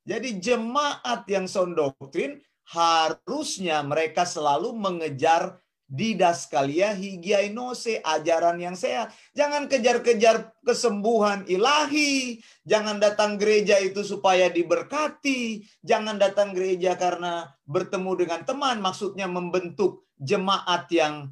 Speaker 1: Jadi jemaat yang sound doktrin harusnya mereka selalu mengejar didaskalia higiainose, ajaran yang sehat. Jangan kejar-kejar kesembuhan ilahi. Jangan datang gereja itu supaya diberkati. Jangan datang gereja karena bertemu dengan teman. Maksudnya membentuk jemaat yang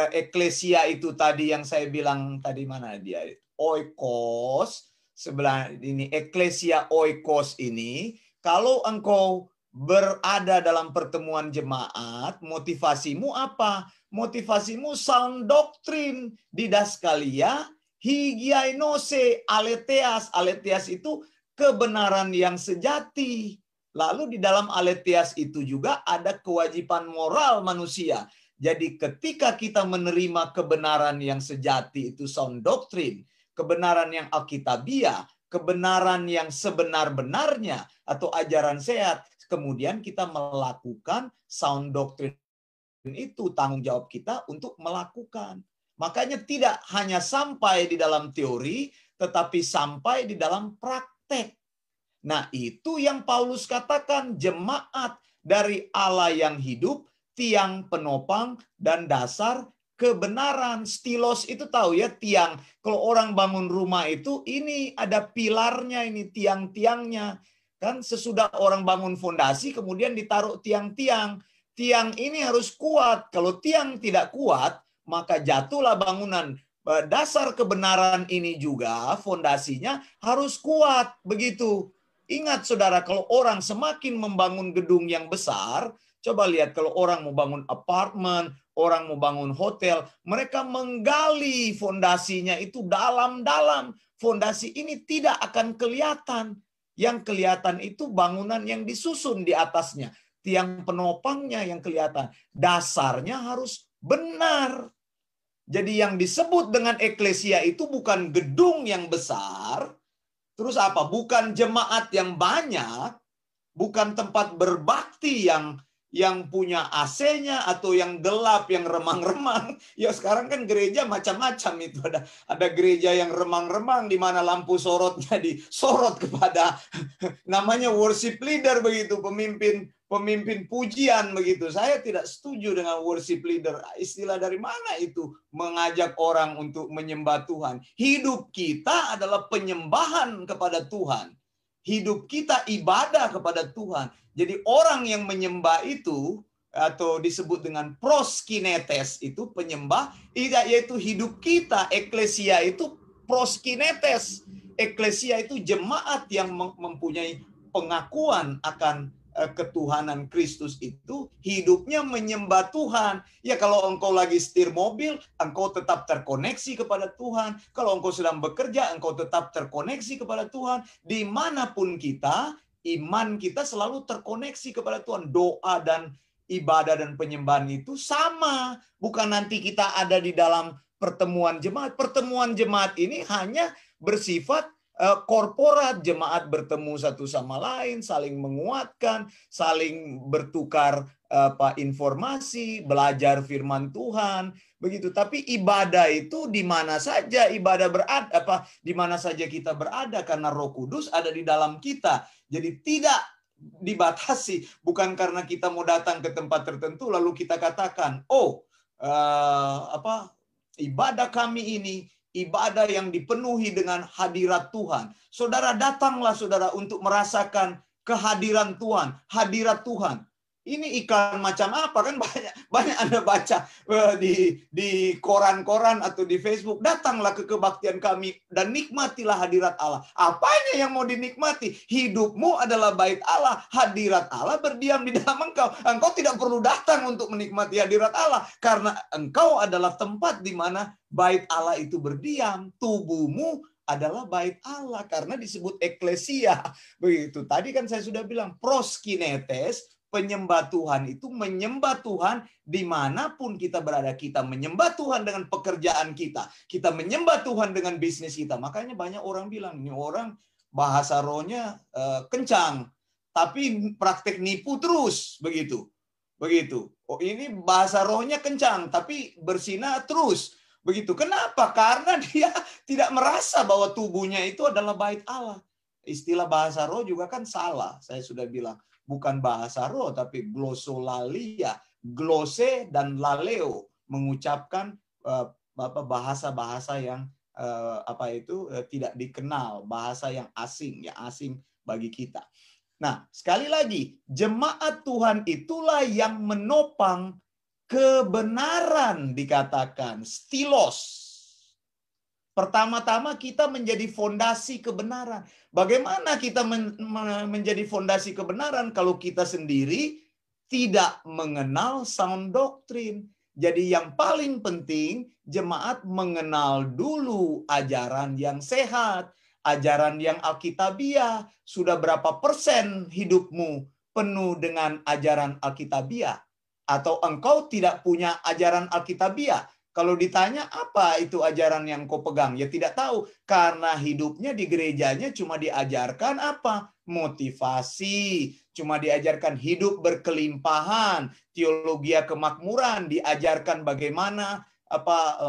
Speaker 1: eklesia itu tadi yang saya bilang tadi, mana dia? Oikos. Sebelah ini eklesia oikos ini. Kalau engkau berada dalam pertemuan jemaat, motivasimu apa? Motivasimu sound doktrin, didaskalia, higiainose, aletheas. Aletheas itu kebenaran yang sejati. Lalu di dalam aletheas itu juga ada kewajiban moral manusia. Jadi ketika kita menerima kebenaran yang sejati itu sound doktrin, kebenaran yang alkitabiah, kebenaran yang sebenar-benarnya atau ajaran sehat, kemudian kita melakukan sound doktrin itu, tanggung jawab kita untuk melakukan. Makanya tidak hanya sampai di dalam teori, tetapi sampai di dalam praktek. Nah, itu yang Paulus katakan, jemaat dari Allah yang hidup, tiang penopang dan dasar kebenaran. Stilos itu tahu ya, tiang. Kalau orang bangun rumah itu, ini ada pilarnya, ini tiang-tiangnya. Kan sesudah orang bangun fondasi, kemudian ditaruh tiang-tiang. Tiang ini harus kuat. Kalau tiang tidak kuat, maka jatuhlah bangunan. Dasar kebenaran ini juga, fondasinya harus kuat. Begitu. Ingat saudara, kalau orang semakin membangun gedung yang besar, coba lihat kalau orang mau bangun apartemen, orang mau bangun hotel, mereka menggali fondasinya itu dalam-dalam. Fondasi ini tidak akan kelihatan. Yang kelihatan itu bangunan yang disusun di atasnya. Tiang penopangnya yang kelihatan. Dasarnya harus benar. Jadi yang disebut dengan eklesia itu bukan gedung yang besar. Terus apa? Bukan jemaat yang banyak. Bukan tempat berbakti yang punya AC-nya atau yang gelap, yang remang-remang. Ya sekarang kan gereja macam-macam itu. Ada gereja yang remang-remang di mana lampu sorotnya disorot kepada namanya worship leader begitu, pemimpin pujian begitu. Saya tidak setuju dengan worship leader. Istilah dari mana itu mengajak orang untuk menyembah Tuhan? Hidup kita adalah penyembahan kepada Tuhan. Hidup kita ibadah kepada Tuhan. Jadi orang yang menyembah itu atau disebut dengan proskinetes itu penyembah, yaitu hidup kita. Eklesia itu proskinetes. Eklesia itu jemaat yang mempunyai pengakuan akan ketuhanan Kristus itu, hidupnya menyembah Tuhan. Ya kalau engkau lagi setir mobil, engkau tetap terkoneksi kepada Tuhan. Kalau engkau sedang bekerja, engkau tetap terkoneksi kepada Tuhan. Dimanapun kita, iman kita selalu terkoneksi kepada Tuhan. Doa dan ibadah dan penyembahan itu sama. Bukan nanti kita ada di dalam pertemuan jemaat. Pertemuan jemaat ini hanya bersifat korporat, jemaat bertemu satu sama lain, saling menguatkan, saling bertukar informasi, belajar firman Tuhan, begitu. Tapi ibadah itu di mana saja ibadah berada, di mana saja kita berada, karena Roh Kudus ada di dalam kita. Jadi tidak dibatasi, bukan karena kita mau datang ke tempat tertentu lalu kita katakan, ibadah kami ini ibadah yang dipenuhi dengan hadirat Tuhan. Saudara, datanglah saudara untuk merasakan kehadiran Tuhan, hadirat Tuhan. Ini iklan macam apa kan, banyak Anda baca di koran-koran atau di Facebook. Datanglah ke kebaktian kami dan nikmatilah hadirat Allah. Apanya yang mau dinikmati? Hidupmu adalah bait Allah. Hadirat Allah berdiam di dalam engkau. Engkau tidak perlu datang untuk menikmati hadirat Allah, karena engkau adalah tempat di mana bait Allah itu berdiam. Tubuhmu adalah bait Allah karena disebut eklesia. Begitu. Tadi kan saya sudah bilang proskinetes. Penyembah Tuhan itu menyembah Tuhan dimanapun kita berada. Kita menyembah Tuhan dengan pekerjaan kita. Kita menyembah Tuhan dengan bisnis kita. Makanya banyak orang bilang, ini orang bahasa rohnya kencang, tapi praktek nipu terus. Begitu. Oh, ini bahasa rohnya kencang, tapi bersinah terus. Begitu. Kenapa? Karena dia tidak merasa bahwa tubuhnya itu adalah bait Allah. Istilah bahasa roh juga kan salah. Saya sudah bilang. Bukan bahasa roh, tapi glossolalia, glose dan laleo, mengucapkan bahasa-bahasa yang tidak dikenal, bahasa yang asing, bagi kita. Nah, sekali lagi, jemaat Tuhan itulah yang menopang kebenaran, dikatakan stilos. Pertama-tama kita menjadi fondasi kebenaran. Bagaimana kita menjadi fondasi kebenaran kalau kita sendiri tidak mengenal sound doctrine? Jadi yang paling penting, jemaat mengenal dulu ajaran yang sehat, ajaran yang alkitabiah. Sudah berapa persen hidupmu penuh dengan ajaran alkitabiah? Atau engkau tidak punya ajaran alkitabiah? Kalau ditanya apa itu ajaran yang kau pegang, ya tidak tahu. Karena hidupnya di gerejanya cuma diajarkan apa? Motivasi. Cuma diajarkan hidup berkelimpahan. Teologi kemakmuran. Diajarkan bagaimana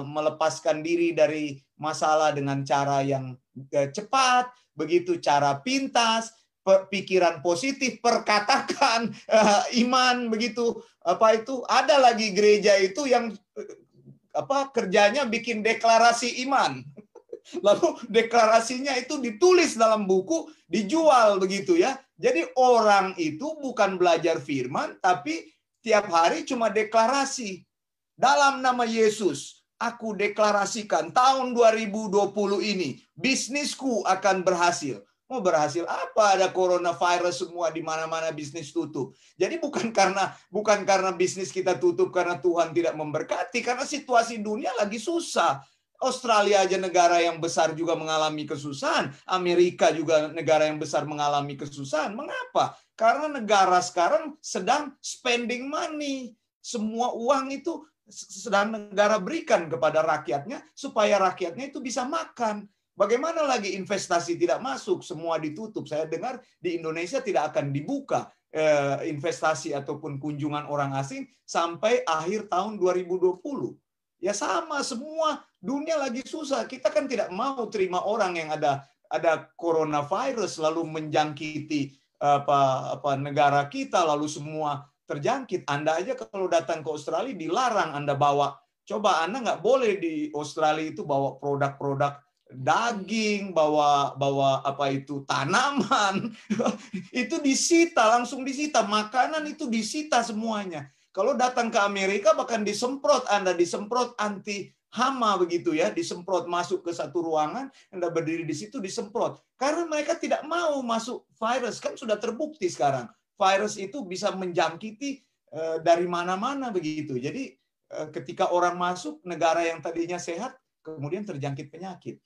Speaker 1: melepaskan diri dari masalah dengan cara yang cepat. Begitu cara pintas. Pikiran positif, perkatakan, iman. Begitu. Ada lagi gereja itu yang kerjanya bikin deklarasi iman. Lalu deklarasinya itu ditulis dalam buku, dijual begitu ya. Jadi orang itu bukan belajar firman, tapi tiap hari cuma deklarasi. Dalam nama Yesus, aku deklarasikan tahun 2020 ini, bisnisku akan berhasil. Mau berhasil apa? Ada coronavirus semua, di mana-mana bisnis tutup. Jadi bukan karena bisnis kita tutup karena Tuhan tidak memberkati, karena situasi dunia lagi susah. Australia aja negara yang besar juga mengalami kesusahan. Amerika juga negara yang besar mengalami kesusahan. Mengapa? Karena negara sekarang sedang spending money. Semua uang itu sedang negara berikan kepada rakyatnya supaya rakyatnya itu bisa makan. Bagaimana lagi investasi tidak masuk, semua ditutup. Saya dengar di Indonesia tidak akan dibuka investasi ataupun kunjungan orang asing sampai akhir tahun 2020. Ya sama, semua dunia lagi susah. Kita kan tidak mau terima orang yang ada coronavirus lalu menjangkiti negara kita, lalu semua terjangkit. Anda aja kalau datang ke Australia dilarang Anda bawa. Coba Anda nggak boleh di Australia itu bawa produk-produk daging, bawa tanaman. Itu disita, langsung disita. Makanan itu disita semuanya. Kalau datang ke Amerika bahkan disemprot anti hama begitu ya, disemprot masuk ke satu ruangan, Anda berdiri di situ disemprot. Karena mereka tidak mau masuk virus, kan sudah terbukti sekarang. Virus itu bisa menjangkiti dari mana-mana begitu. Jadi ketika orang masuk negara yang tadinya sehat kemudian terjangkit penyakit.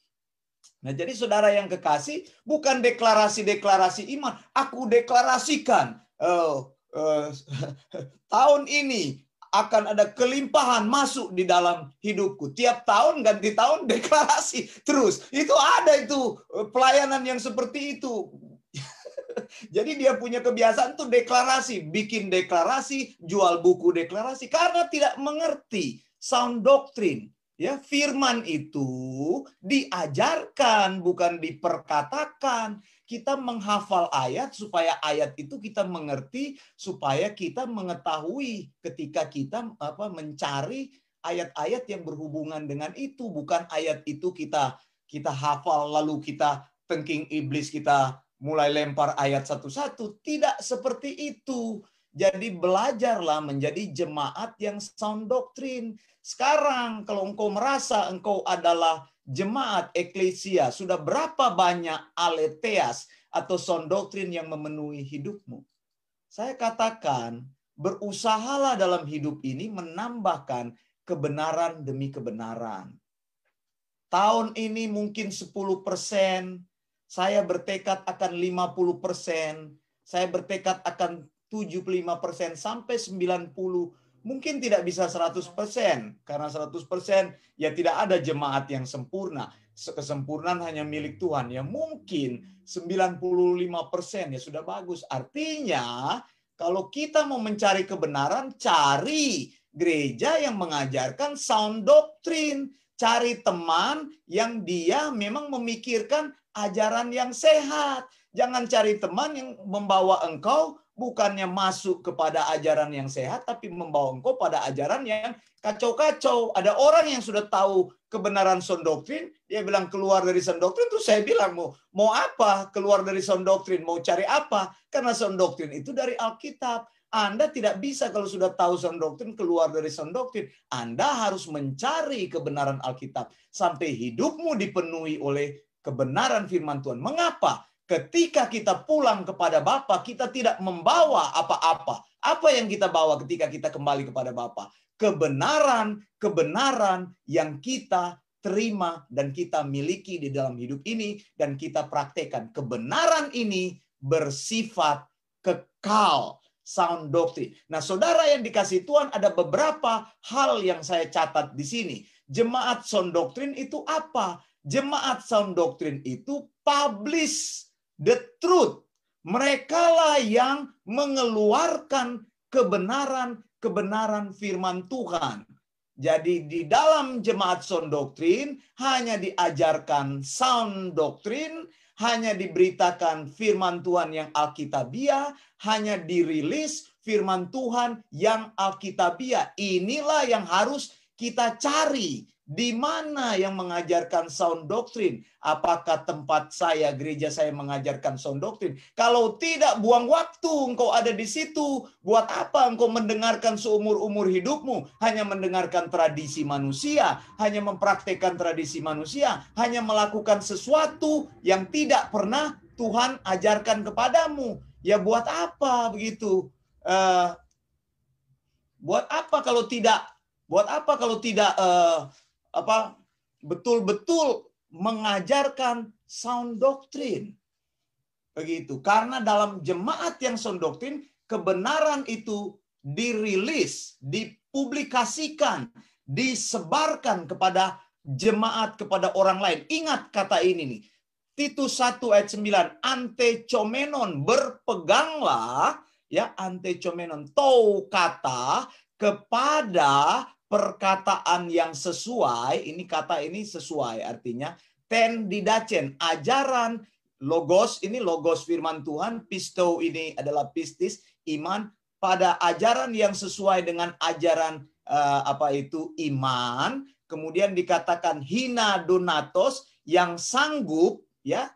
Speaker 1: Nah, jadi saudara yang kekasih, bukan deklarasi-deklarasi iman. Aku deklarasikan tahun ini akan ada kelimpahan masuk di dalam hidupku. Tiap tahun ganti tahun deklarasi terus. Itu ada itu pelayanan yang seperti itu. Jadi dia punya kebiasaan tuh deklarasi, bikin deklarasi, jual buku deklarasi karena tidak mengerti sound doctrine. Ya, firman itu diajarkan, bukan diperkatakan. Kita menghafal ayat supaya ayat itu kita mengerti, supaya kita mengetahui ketika kita mencari ayat-ayat yang berhubungan dengan itu. Bukan ayat itu kita hafal lalu kita tengking iblis, kita mulai lempar ayat satu-satu. Tidak seperti itu. Jadi belajarlah menjadi jemaat yang sound doctrine. Sekarang kalau engkau merasa engkau adalah jemaat eklesia, sudah berapa banyak aletheas atau sound doctrine yang memenuhi hidupmu? Saya katakan, berusahalah dalam hidup ini menambahkan kebenaran demi kebenaran. Tahun ini mungkin 10%, saya bertekad akan 50%, saya bertekad akan 75% sampai 90%. Mungkin tidak bisa 100%, karena 100% ya tidak ada jemaat yang sempurna. Kesempurnaan hanya milik Tuhan. Ya mungkin 95% ya sudah bagus. Artinya kalau kita mau mencari kebenaran, cari gereja yang mengajarkan sound doctrine. Cari teman yang dia memang memikirkan ajaran yang sehat. Jangan cari teman yang membawa engkau bukannya masuk kepada ajaran yang sehat, tapi membawa engkau pada ajaran yang kacau-kacau. Ada orang yang sudah tahu kebenaran sound doctrine, dia bilang keluar dari sound doctrine, terus saya bilang mau apa keluar dari sound doctrine, mau cari apa? Karena sound doctrine itu dari Alkitab. Anda tidak bisa kalau sudah tahu sound doctrine keluar dari sound doctrine. Anda harus mencari kebenaran Alkitab sampai hidupmu dipenuhi oleh kebenaran firman Tuhan. Mengapa? Ketika kita pulang kepada Bapa, kita tidak membawa apa-apa. Apa yang kita bawa ketika kita kembali kepada Bapa? Kebenaran yang kita terima dan kita miliki di dalam hidup ini dan kita praktekkan. Kebenaran ini bersifat kekal. Sound doctrine. Nah, saudara yang dikasih Tuhan, ada beberapa hal yang saya catat di sini. Jemaat sound doctrine itu apa? Jemaat sound doctrine itu publish the truth. Merekalah yang mengeluarkan kebenaran firman Tuhan. Jadi di dalam jemaat sound doctrine hanya diajarkan sound doctrine, hanya diberitakan firman Tuhan yang alkitabiah, hanya dirilis firman Tuhan yang alkitabiah. Inilah yang harus kita cari. Di mana yang mengajarkan sound doctrine? Apakah tempat saya, gereja saya mengajarkan sound doctrine? Kalau tidak, buang waktu engkau ada di situ. Buat apa engkau mendengarkan seumur-umur hidupmu? Hanya mendengarkan tradisi manusia, hanya mempraktekkan tradisi manusia, hanya melakukan sesuatu yang tidak pernah Tuhan ajarkan kepadamu. Ya buat apa begitu? Buat apa kalau tidak? Buat apa kalau tidak betul-betul mengajarkan sound doctrine? Begitu. Karena dalam jemaat yang sound doctrine, kebenaran itu dirilis, dipublikasikan, disebarkan kepada jemaat, kepada orang lain. Ingat kata ini nih. Titus 1 ayat 9, antechomenon, berpeganglah, ya, antechomenon, tou kata, kepada perkataan yang sesuai. Ini kata ini sesuai, artinya ten didacen, ajaran logos, ini logos firman Tuhan, pisto ini adalah pistis, iman, pada ajaran yang sesuai dengan ajaran iman. Kemudian dikatakan hina donatos, yang sanggup, ya.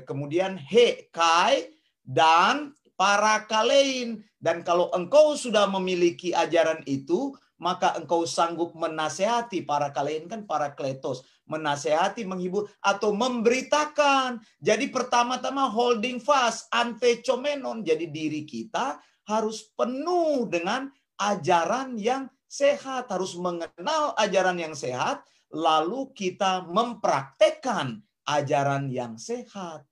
Speaker 1: Kemudian he kai dan para kalein. Dan kalau engkau sudah memiliki ajaran itu, maka engkau sanggup menasehati. Para kalein kan para kletos, menasehati, menghibur, atau memberitakan. Jadi pertama-tama holding fast, antechomenon. Jadi diri kita harus penuh dengan ajaran yang sehat, harus mengenal ajaran yang sehat, lalu kita mempraktekkan ajaran yang sehat.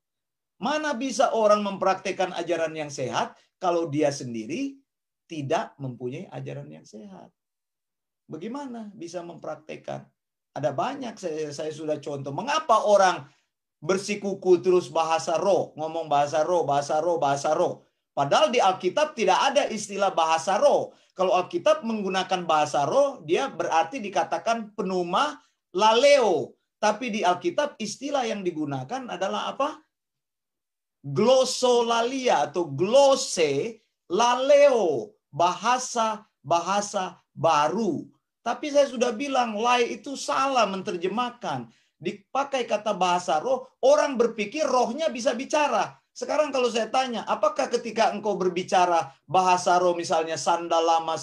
Speaker 1: Mana bisa orang mempraktekkan ajaran yang sehat kalau dia sendiri tidak mempunyai ajaran yang sehat? Bagaimana bisa mempraktekkan? Ada banyak, saya sudah contoh. Mengapa orang bersikuku terus bahasa roh, ngomong bahasa roh, bahasa roh, bahasa roh? Padahal di Alkitab tidak ada istilah bahasa roh. Kalau Alkitab menggunakan bahasa roh, dia berarti dikatakan pneuma laleo. Tapi di Alkitab istilah yang digunakan adalah apa? Glossolalia atau glosse laleo, bahasa baru. Tapi saya sudah bilang, lie itu salah menerjemahkan. Dipakai kata bahasa roh, orang berpikir rohnya bisa bicara. Sekarang kalau saya tanya, apakah ketika engkau berbicara bahasa roh, misalnya sandal lama,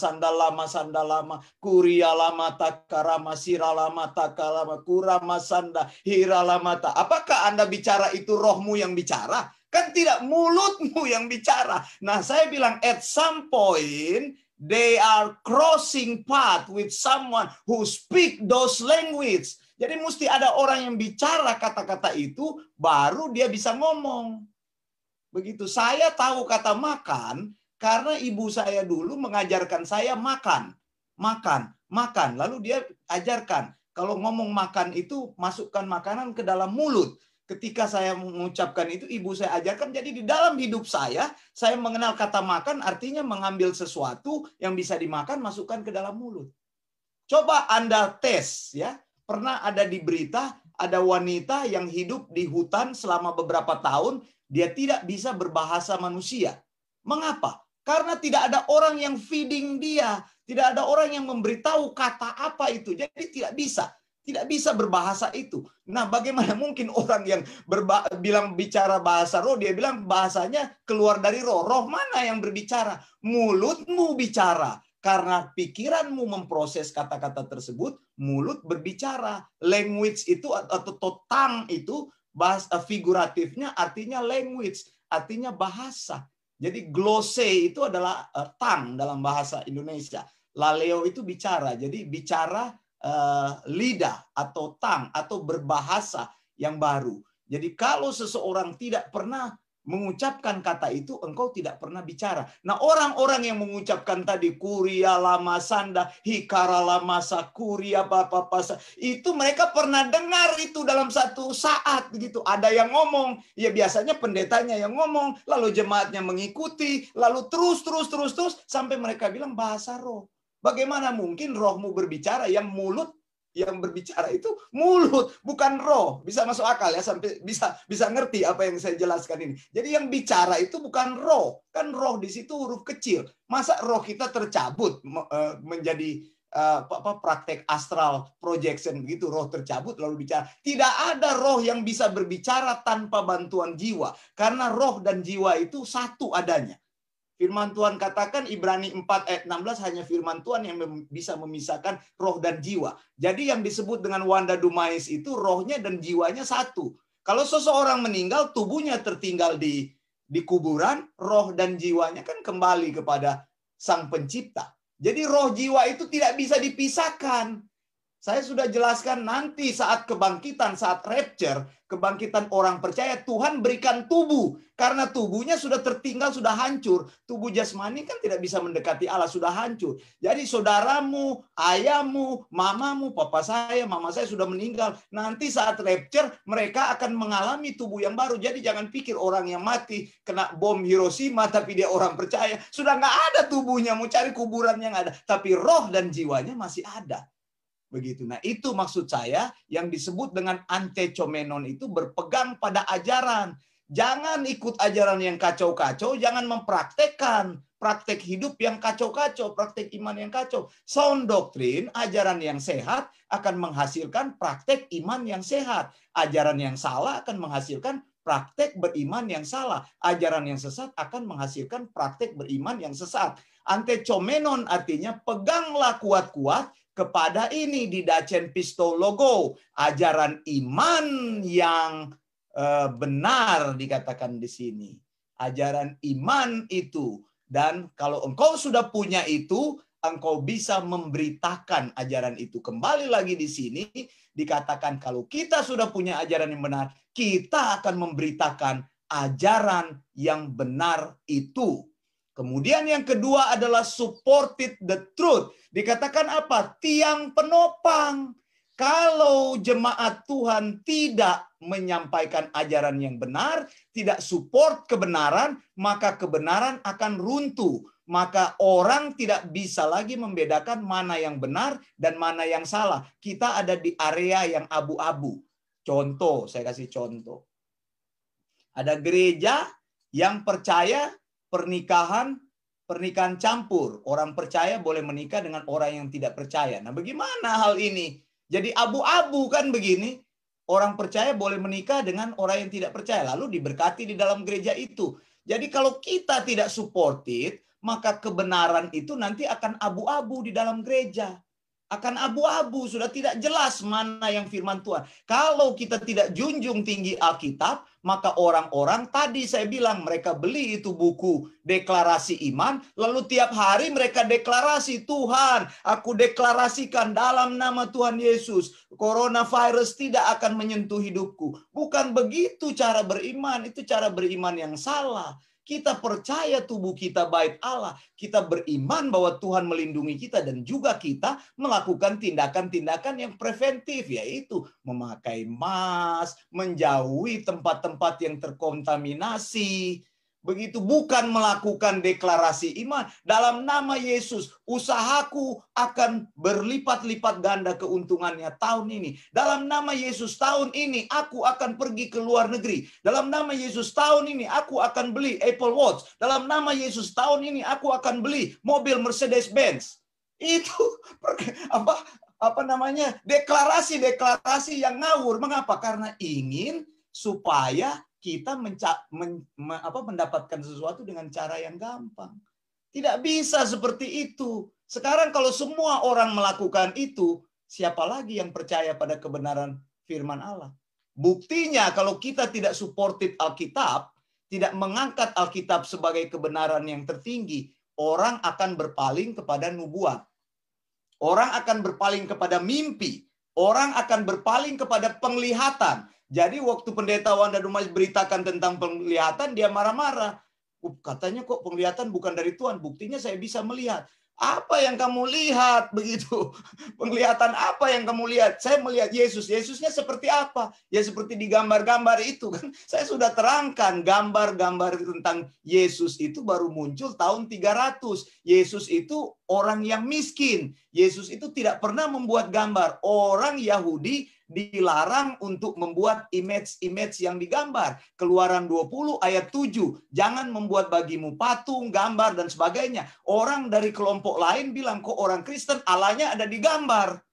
Speaker 1: kuria lama, takarama, sira lama, takalama, kurama, sanda, hira lama, apakah Anda bicara itu rohmu yang bicara? Kan tidak, mulutmu yang bicara. Nah, saya bilang at some point, they are crossing path with someone who speak those language. Jadi mesti ada orang yang bicara kata-kata itu, baru dia bisa ngomong. Begitu. Saya tahu kata makan, karena ibu saya dulu mengajarkan saya makan. Makan. Lalu dia ajarkan, kalau ngomong makan itu, masukkan makanan ke dalam mulut. Ketika saya mengucapkan itu, ibu saya ajarkan. Jadi di dalam hidup saya mengenal kata makan artinya mengambil sesuatu yang bisa dimakan, masukkan ke dalam mulut. Coba Anda tes, ya. Pernah ada di berita, ada wanita yang hidup di hutan selama beberapa tahun, dia tidak bisa berbahasa manusia. Mengapa? Karena tidak ada orang yang feeding dia, tidak ada orang yang memberitahu kata apa itu. Jadi tidak bisa berbahasa itu. Nah, bagaimana mungkin orang yang bicara bahasa roh, dia bilang bahasanya keluar dari roh. Roh mana yang berbicara? Mulutmu bicara. Karena pikiranmu memproses kata-kata tersebut, mulut berbicara. Language itu atau tongue itu, bahasa figuratifnya artinya language, artinya bahasa. Jadi glose itu adalah tongue dalam bahasa Indonesia. Laleo itu bicara. Jadi bicara lidah atau tongue atau berbahasa yang baru. Jadi kalau seseorang tidak pernah mengucapkan kata itu, engkau tidak pernah bicara. Nah, orang-orang yang mengucapkan tadi kuria lama sanda, hikara lama sakuria papa, itu mereka pernah dengar itu dalam satu saat begitu. Ada yang ngomong, ya biasanya pendetanya yang ngomong, lalu jemaatnya mengikuti, lalu terus sampai mereka bilang bahasa roh. Bagaimana mungkin rohmu berbicara, yang mulut yang berbicara itu mulut, bukan roh. Bisa masuk akal ya, sampai bisa ngerti apa yang saya jelaskan ini. Jadi yang bicara itu bukan roh. Kan roh di situ huruf kecil. Masa roh kita tercabut menjadi praktek astral projection begitu, roh tercabut lalu bicara. Tidak ada roh yang bisa berbicara tanpa bantuan jiwa. Karena roh dan jiwa itu satu adanya. Firman Tuhan katakan Ibrani 4 ayat 16, hanya firman Tuhan yang bisa memisahkan roh dan jiwa. Jadi yang disebut dengan wanda dumais itu rohnya dan jiwanya satu. Kalau seseorang meninggal, tubuhnya tertinggal di kuburan, roh dan jiwanya kan kembali kepada Sang Pencipta. Jadi roh jiwa itu tidak bisa dipisahkan. Saya sudah jelaskan nanti saat kebangkitan, saat rapture, kebangkitan orang percaya, Tuhan berikan tubuh. Karena tubuhnya sudah tertinggal, sudah hancur. Tubuh jasmani kan tidak bisa mendekati Allah, sudah hancur. Jadi saudaramu, ayahmu, mamamu, papa saya, mama saya sudah meninggal. Nanti saat rapture, mereka akan mengalami tubuh yang baru. Jadi jangan pikir orang yang mati, kena bom Hiroshima, tapi dia orang percaya. Sudah nggak ada tubuhnya, mau cari kuburan yang ada. Tapi roh dan jiwanya masih ada. Begitu. Nah, itu maksud saya yang disebut dengan antechomenon itu berpegang pada ajaran. Jangan ikut ajaran yang kacau-kacau, jangan mempraktekkan praktek hidup yang kacau-kacau, praktek iman yang kacau. Sound doctrine, ajaran yang sehat akan menghasilkan praktek iman yang sehat. Ajaran yang salah akan menghasilkan praktek beriman yang salah. Ajaran yang sesat akan menghasilkan praktek beriman yang sesat. Antechomenon artinya peganglah kuat-kuat kepada ini didacen pistologo, ajaran iman yang benar dikatakan di sini. Ajaran iman itu. Dan kalau engkau sudah punya itu, engkau bisa memberitakan ajaran itu. Kembali lagi di sini dikatakan kalau kita sudah punya ajaran yang benar, kita akan memberitakan ajaran yang benar itu. Kemudian yang kedua adalah supported the truth. Dikatakan apa? Tiang penopang. Kalau jemaat Tuhan tidak menyampaikan ajaran yang benar, tidak support kebenaran, maka kebenaran akan runtuh. Maka orang tidak bisa lagi membedakan mana yang benar dan mana yang salah. Kita ada di area yang abu-abu. Contoh, saya kasih contoh. Ada gereja yang percaya pernikahan pernikahan campur. Orang percaya boleh menikah dengan orang yang tidak percaya. Nah, bagaimana hal ini? Jadi abu-abu kan begini. Orang percaya boleh menikah dengan orang yang tidak percaya. Lalu diberkati di dalam gereja itu. Jadi kalau kita tidak supported, maka kebenaran itu nanti akan abu-abu di dalam gereja. Akan abu-abu, sudah tidak jelas mana yang firman Tuhan. Kalau kita tidak junjung tinggi Alkitab, maka orang-orang tadi saya bilang mereka beli itu buku deklarasi iman, lalu tiap hari mereka deklarasi, Tuhan, aku deklarasikan dalam nama Tuhan Yesus, coronavirus tidak akan menyentuh hidupku. Bukan begitu cara beriman, itu cara beriman yang salah. Kita percaya tubuh kita bait Allah. Kita beriman bahwa Tuhan melindungi kita dan juga kita melakukan tindakan-tindakan yang preventif, yaitu memakai mask, menjauhi tempat-tempat yang terkontaminasi. Begitu, bukan melakukan deklarasi iman. Dalam nama Yesus, usahaku akan berlipat-lipat ganda keuntungannya tahun ini. Dalam nama Yesus, tahun ini aku akan pergi ke luar negeri. Dalam nama Yesus, tahun ini aku akan beli Apple Watch. Dalam nama Yesus, tahun ini aku akan beli mobil Mercedes-Benz. Itu deklarasi-deklarasi yang ngawur. Mengapa? Karena ingin supaya kita mendapatkan sesuatu dengan cara yang gampang. Tidak bisa seperti itu. Sekarang kalau semua orang melakukan itu, siapa lagi yang percaya pada kebenaran firman Allah? Buktinya kalau kita tidak supported Alkitab, tidak mengangkat Alkitab sebagai kebenaran yang tertinggi, orang akan berpaling kepada nubuat. Orang akan berpaling kepada mimpi. Orang akan berpaling kepada penglihatan. Jadi waktu pendeta Wanda Dumais beritakan tentang penglihatan, dia marah-marah. Katanya kok penglihatan bukan dari Tuhan. Buktinya saya bisa melihat. Apa yang kamu lihat begitu? Penglihatan apa yang kamu lihat? Saya melihat Yesus. Yesusnya seperti apa? Ya seperti di gambar-gambar itu kan. Saya sudah terangkan gambar-gambar tentang Yesus itu baru muncul tahun 300. Yesus itu orang yang miskin. Yesus itu tidak pernah membuat gambar. Orang Yahudi dilarang untuk membuat image-image yang digambar. Keluaran 20 ayat 7. Jangan membuat bagimu patung, gambar, dan sebagainya. Orang dari kelompok lain bilang, kok orang Kristen Allahnya ada di gambar.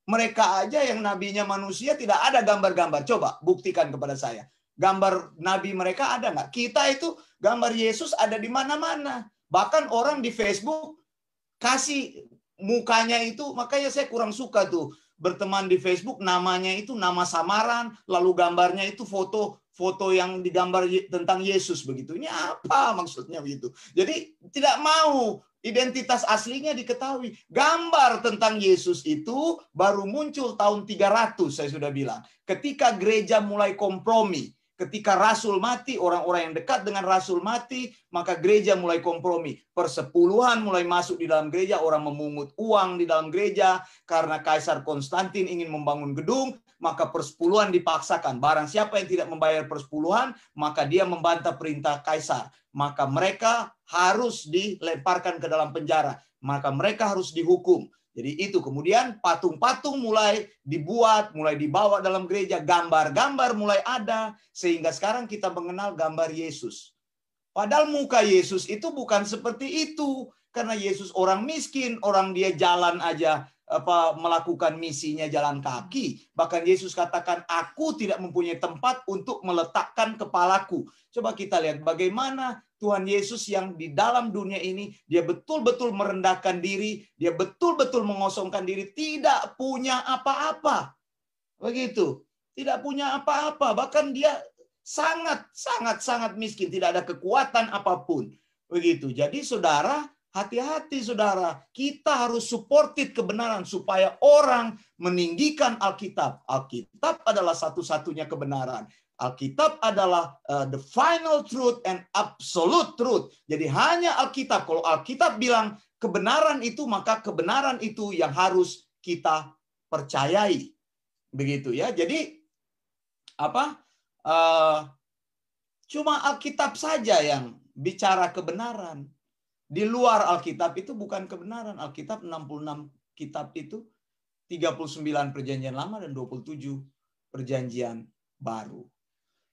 Speaker 1: Mereka aja yang nabinya manusia tidak ada gambar-gambar. Coba buktikan kepada saya. Gambar nabi mereka ada nggak? Kita itu gambar Yesus ada di mana-mana. Bahkan orang di Facebook kasih mukanya itu, makanya saya kurang suka tuh. Berteman di Facebook, namanya itu nama samaran, lalu gambarnya itu foto yang digambar tentang Yesus begitu. Ini apa maksudnya begitu? Jadi tidak mau identitas aslinya diketahui. Gambar tentang Yesus itu baru muncul tahun 300, saya sudah bilang. Ketika gereja mulai kompromi. Ketika Rasul mati, orang-orang yang dekat dengan Rasul mati, maka gereja mulai kompromi. Persepuluhan mulai masuk di dalam gereja, orang memungut uang di dalam gereja, karena Kaisar Konstantin ingin membangun gedung, maka persepuluhan dipaksakan. Barang siapa yang tidak membayar persepuluhan, maka dia membantah perintah Kaisar. Maka mereka harus dilemparkan ke dalam penjara. Maka mereka harus dihukum. Jadi itu kemudian patung-patung mulai dibuat, mulai dibawa dalam gereja, gambar-gambar mulai ada, sehingga sekarang kita mengenal gambar Yesus. Padahal muka Yesus itu bukan seperti itu, karena Yesus orang miskin, orang dia jalan aja melakukan misinya jalan kaki. Bahkan Yesus katakan, aku tidak mempunyai tempat untuk meletakkan kepalaku. Coba kita lihat bagaimana Tuhan Yesus yang di dalam dunia ini, dia betul-betul merendahkan diri, dia betul-betul mengosongkan diri, tidak punya apa-apa. Begitu. Tidak punya apa-apa. Bahkan dia sangat miskin. Tidak ada kekuatan apapun. Begitu. Jadi saudara, hati-hati saudara. Kita harus supported kebenaran supaya orang meninggikan Alkitab. Alkitab adalah satu-satunya kebenaran. Alkitab adalah the final truth and absolute truth. Jadi hanya Alkitab. Kalau Alkitab bilang kebenaran itu, maka kebenaran itu yang harus kita percayai. Begitu ya. Jadi cuma Alkitab saja yang bicara kebenaran. Di luar Alkitab itu bukan kebenaran. Alkitab 66 kitab itu 39 perjanjian lama dan 27 perjanjian baru.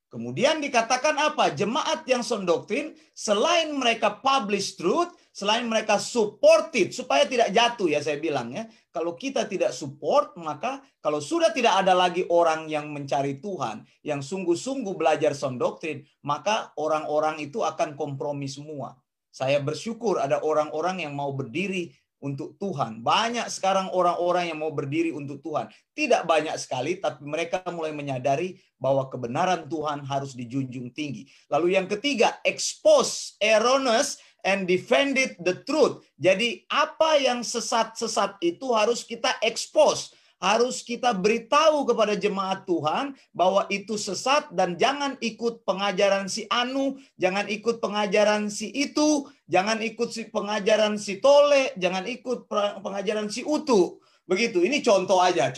Speaker 1: Kemudian dikatakan apa? Jemaat yang sound doctrine, selain mereka publish truth, selain mereka support it, supaya tidak jatuh ya saya bilang ya. Kalau kita tidak support, maka kalau sudah tidak ada lagi orang yang mencari Tuhan, yang sungguh-sungguh belajar sound doctrine, maka orang-orang itu akan kompromi semua. Saya bersyukur ada orang-orang yang mau berdiri untuk Tuhan. Banyak sekarang orang-orang yang mau berdiri untuk Tuhan. Tidak banyak sekali, tapi mereka mulai menyadari bahwa kebenaran Tuhan harus dijunjung tinggi. Lalu yang ketiga, expose erroneous and defended the truth. Jadi apa yang sesat-sesat itu harus kita expose. Harus kita beritahu kepada jemaat Tuhan bahwa itu sesat dan jangan ikut pengajaran si Anu, jangan ikut pengajaran si itu, jangan ikut pengajaran si Tole, jangan ikut pengajaran si Utu. Begitu. Ini contoh aja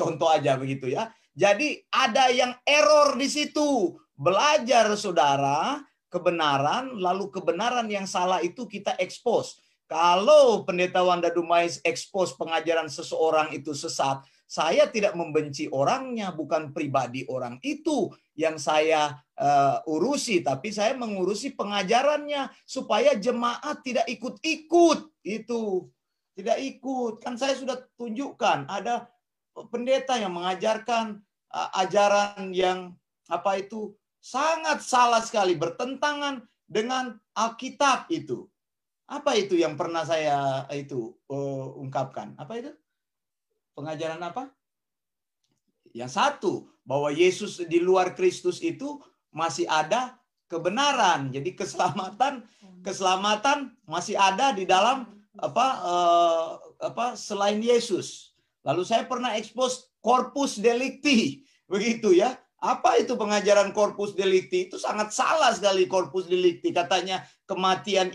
Speaker 1: begitu ya. Jadi ada yang error di situ. Belajar saudara kebenaran, lalu kebenaran yang salah itu kita expose. Kalau Pendeta Wanda Dumais expose pengajaran seseorang itu sesat, saya tidak membenci orangnya, bukan pribadi orang itu yang saya urusi, tapi saya mengurusi pengajarannya supaya jemaat tidak ikut-ikut itu. Tidak ikut. Kan saya sudah tunjukkan ada pendeta yang mengajarkan ajaran yang sangat salah sekali, bertentangan dengan Alkitab itu. Apa itu yang pernah saya ungkapkan? Apa itu? Pengajaran apa? Yang satu, bahwa Yesus di luar Kristus itu masih ada kebenaran. Jadi keselamatan masih ada di dalam selain Yesus. Lalu saya pernah expose corpus delicti, begitu ya. Apa itu pengajaran corpus delicti? Itu sangat salah sekali corpus delicti. Katanya kematian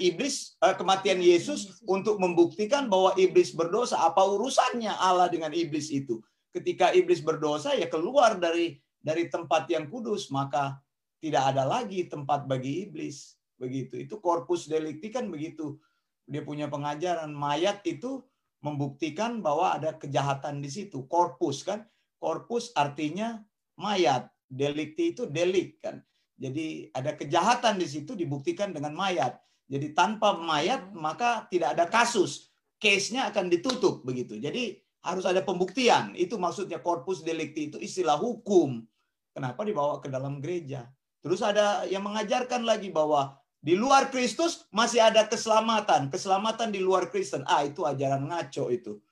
Speaker 1: Yesus untuk membuktikan bahwa iblis berdosa. Apa urusannya Allah dengan iblis itu? Ketika iblis berdosa ya keluar dari tempat yang kudus, maka tidak ada lagi tempat bagi iblis. Begitu. Itu corpus delicti kan begitu. Dia punya pengajaran mayat itu membuktikan bahwa ada kejahatan di situ. Corpus kan? Corpus artinya mayat. Delikti itu delik kan. Jadi ada kejahatan di situ dibuktikan dengan mayat. Jadi tanpa mayat maka tidak ada kasus. Case-nya akan ditutup begitu. Jadi harus ada pembuktian. Itu maksudnya corpus delicti itu istilah hukum. Kenapa dibawa ke dalam gereja? Terus ada yang mengajarkan lagi bahwa di luar Kristus masih ada keselamatan. Keselamatan di luar Kristen. Itu ajaran ngaco itu.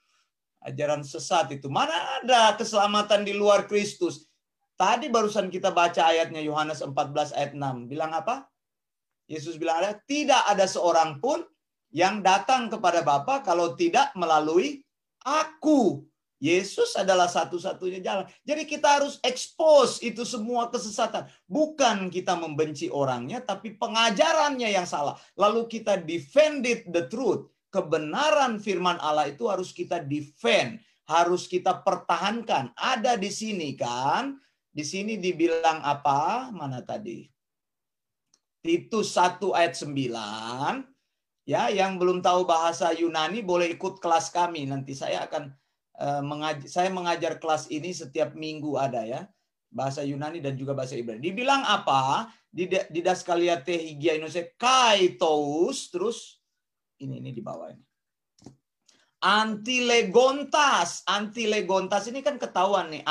Speaker 1: Ajaran sesat itu. Mana ada keselamatan di luar Kristus? Tadi barusan kita baca ayatnya Yohanes 14 ayat 6. Bilang apa? Yesus bilang tidak ada seorang pun yang datang kepada Bapa kalau tidak melalui aku. Yesus adalah satu-satunya jalan. Jadi kita harus expose itu semua kesesatan. Bukan kita membenci orangnya, tapi pengajarannya yang salah. Lalu kita defended the truth. Kebenaran firman Allah itu harus kita defend. Harus kita pertahankan. Ada di sini kan. Di sini dibilang apa? Mana tadi? Titus 1 ayat 9. Ya, yang belum tahu bahasa Yunani boleh ikut kelas kami. Nanti saya akan mengajar kelas ini setiap minggu ada ya. Bahasa Yunani dan juga bahasa Ibrani. Dibilang apa? Di Daskaliate Higia Indonesia kaitos, terus ini di bawah ini. Antilegontas. Antilegontas ini kan ketahuan nih,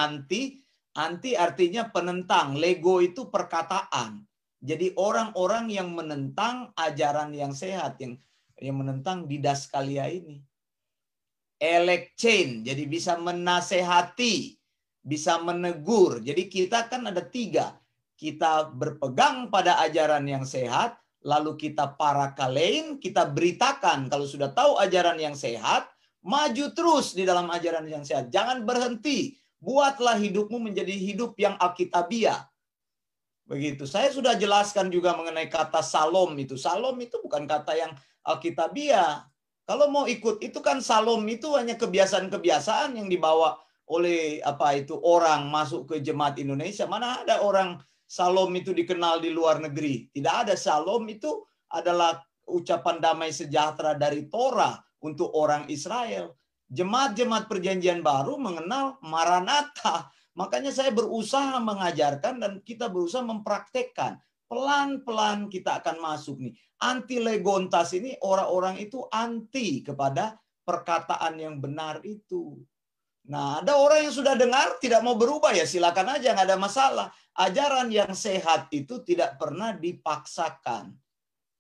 Speaker 1: Anti artinya penentang. Lego itu perkataan. Jadi orang-orang yang menentang ajaran yang sehat, yang menentang didaskalia ini. Elekcein, jadi bisa menasehati, bisa menegur. Jadi kita kan ada 3. Kita berpegang pada ajaran yang sehat, lalu kita parakalein, kita beritakan. Kalau sudah tahu ajaran yang sehat, maju terus di dalam ajaran yang sehat. Jangan berhenti. Buatlah hidupmu menjadi hidup yang alkitabiah. Begitu. Saya sudah jelaskan juga mengenai kata salom itu. Salom itu bukan kata yang alkitabiah. Kalau mau ikut, itu kan salom itu hanya kebiasaan-kebiasaan yang dibawa oleh orang masuk ke jemaat Indonesia. Mana ada orang salom itu dikenal di luar negeri. Tidak ada. Salom itu adalah ucapan damai sejahtera dari Torah untuk orang Israel. Jemaat-jemaat perjanjian baru mengenal Maranatha. Makanya saya berusaha mengajarkan dan kita berusaha mempraktekkan. Pelan-pelan kita akan masuk nih. Anti legontas ini orang-orang itu anti kepada perkataan yang benar itu. Nah, ada orang yang sudah dengar tidak mau berubah, ya silakan aja, nggak ada masalah. Ajaran yang sehat itu tidak pernah dipaksakan.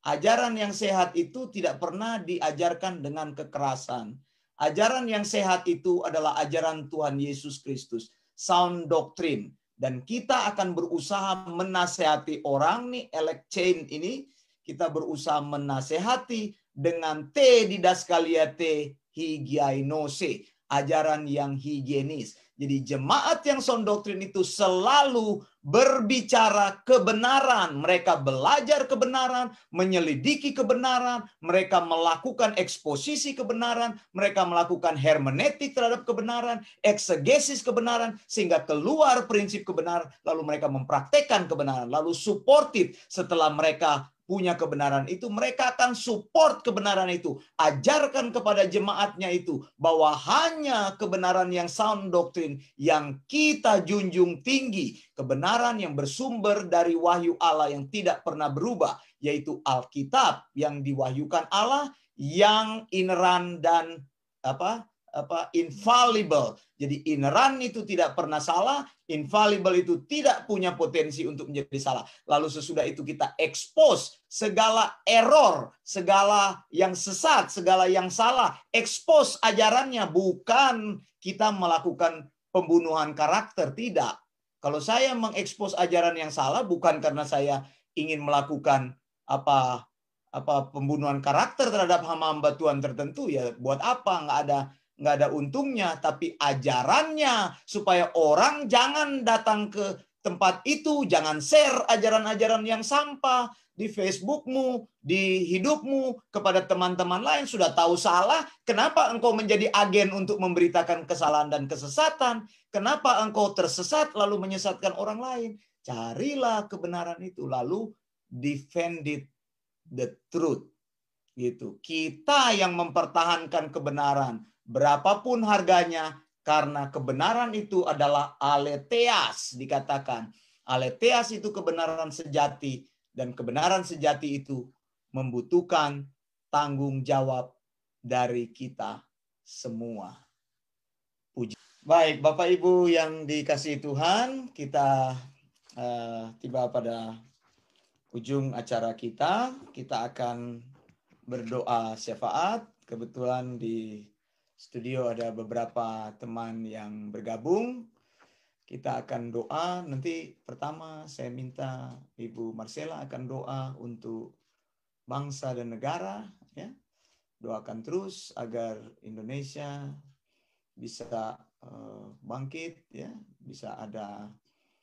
Speaker 1: Ajaran yang sehat itu tidak pernah diajarkan dengan kekerasan. Ajaran yang sehat itu adalah ajaran Tuhan Yesus Kristus. Sound doctrine. Dan kita akan berusaha menasehati orang nih, elect chain ini. Kita berusaha menasehati dengan T didaskalia T hygienose. Ajaran yang higienis. Jadi jemaat yang sound doctrine itu selalu berbicara kebenaran. Mereka belajar kebenaran, menyelidiki kebenaran, mereka melakukan eksposisi kebenaran, mereka melakukan hermeneutik terhadap kebenaran, eksegesis kebenaran, sehingga keluar prinsip kebenaran, lalu mereka mempraktekkan kebenaran, lalu suportif setelah mereka punya kebenaran itu, mereka akan support kebenaran itu. Ajarkan kepada jemaatnya itu bahwa hanya kebenaran yang sound doctrine yang kita junjung tinggi, kebenaran yang bersumber dari wahyu Allah yang tidak pernah berubah, yaitu Alkitab yang diwahyukan Allah, yang ineran dan infallible. Jadi ineran itu tidak pernah salah, infallible itu tidak punya potensi untuk menjadi salah. Lalu sesudah itu kita expose segala error, segala yang sesat, segala yang salah, expose ajarannya, bukan kita melakukan pembunuhan karakter, tidak. Kalau saya mengekspos ajaran yang salah bukan karena saya ingin melakukan pembunuhan karakter terhadap hamba-hamba Tuhan tertentu, ya buat apa, nggak ada untungnya, tapi ajarannya supaya orang jangan datang ke tempat itu, jangan share ajaran-ajaran yang sampah di Facebookmu, di hidupmu kepada teman-teman lain. Sudah tahu salah, kenapa engkau menjadi agen untuk memberitakan kesalahan dan kesesatan? Kenapa engkau tersesat lalu menyesatkan orang lain? Carilah kebenaran itu, lalu defend it, the truth. Gitu. Kita yang mempertahankan kebenaran berapapun harganya, karena kebenaran itu adalah aletheas, dikatakan. Aletheas itu kebenaran sejati, dan kebenaran sejati itu membutuhkan tanggung jawab dari kita semua. Puji. Baik, Bapak Ibu yang dikasihi Tuhan, kita tiba pada ujung acara kita. Kita akan berdoa syafaat. Kebetulan di studio ada beberapa teman yang bergabung. Kita akan doa. Nanti pertama saya minta Ibu Marcella akan doa untuk bangsa dan negara. Ya. Doakan terus agar Indonesia bisa bangkit, ya, bisa ada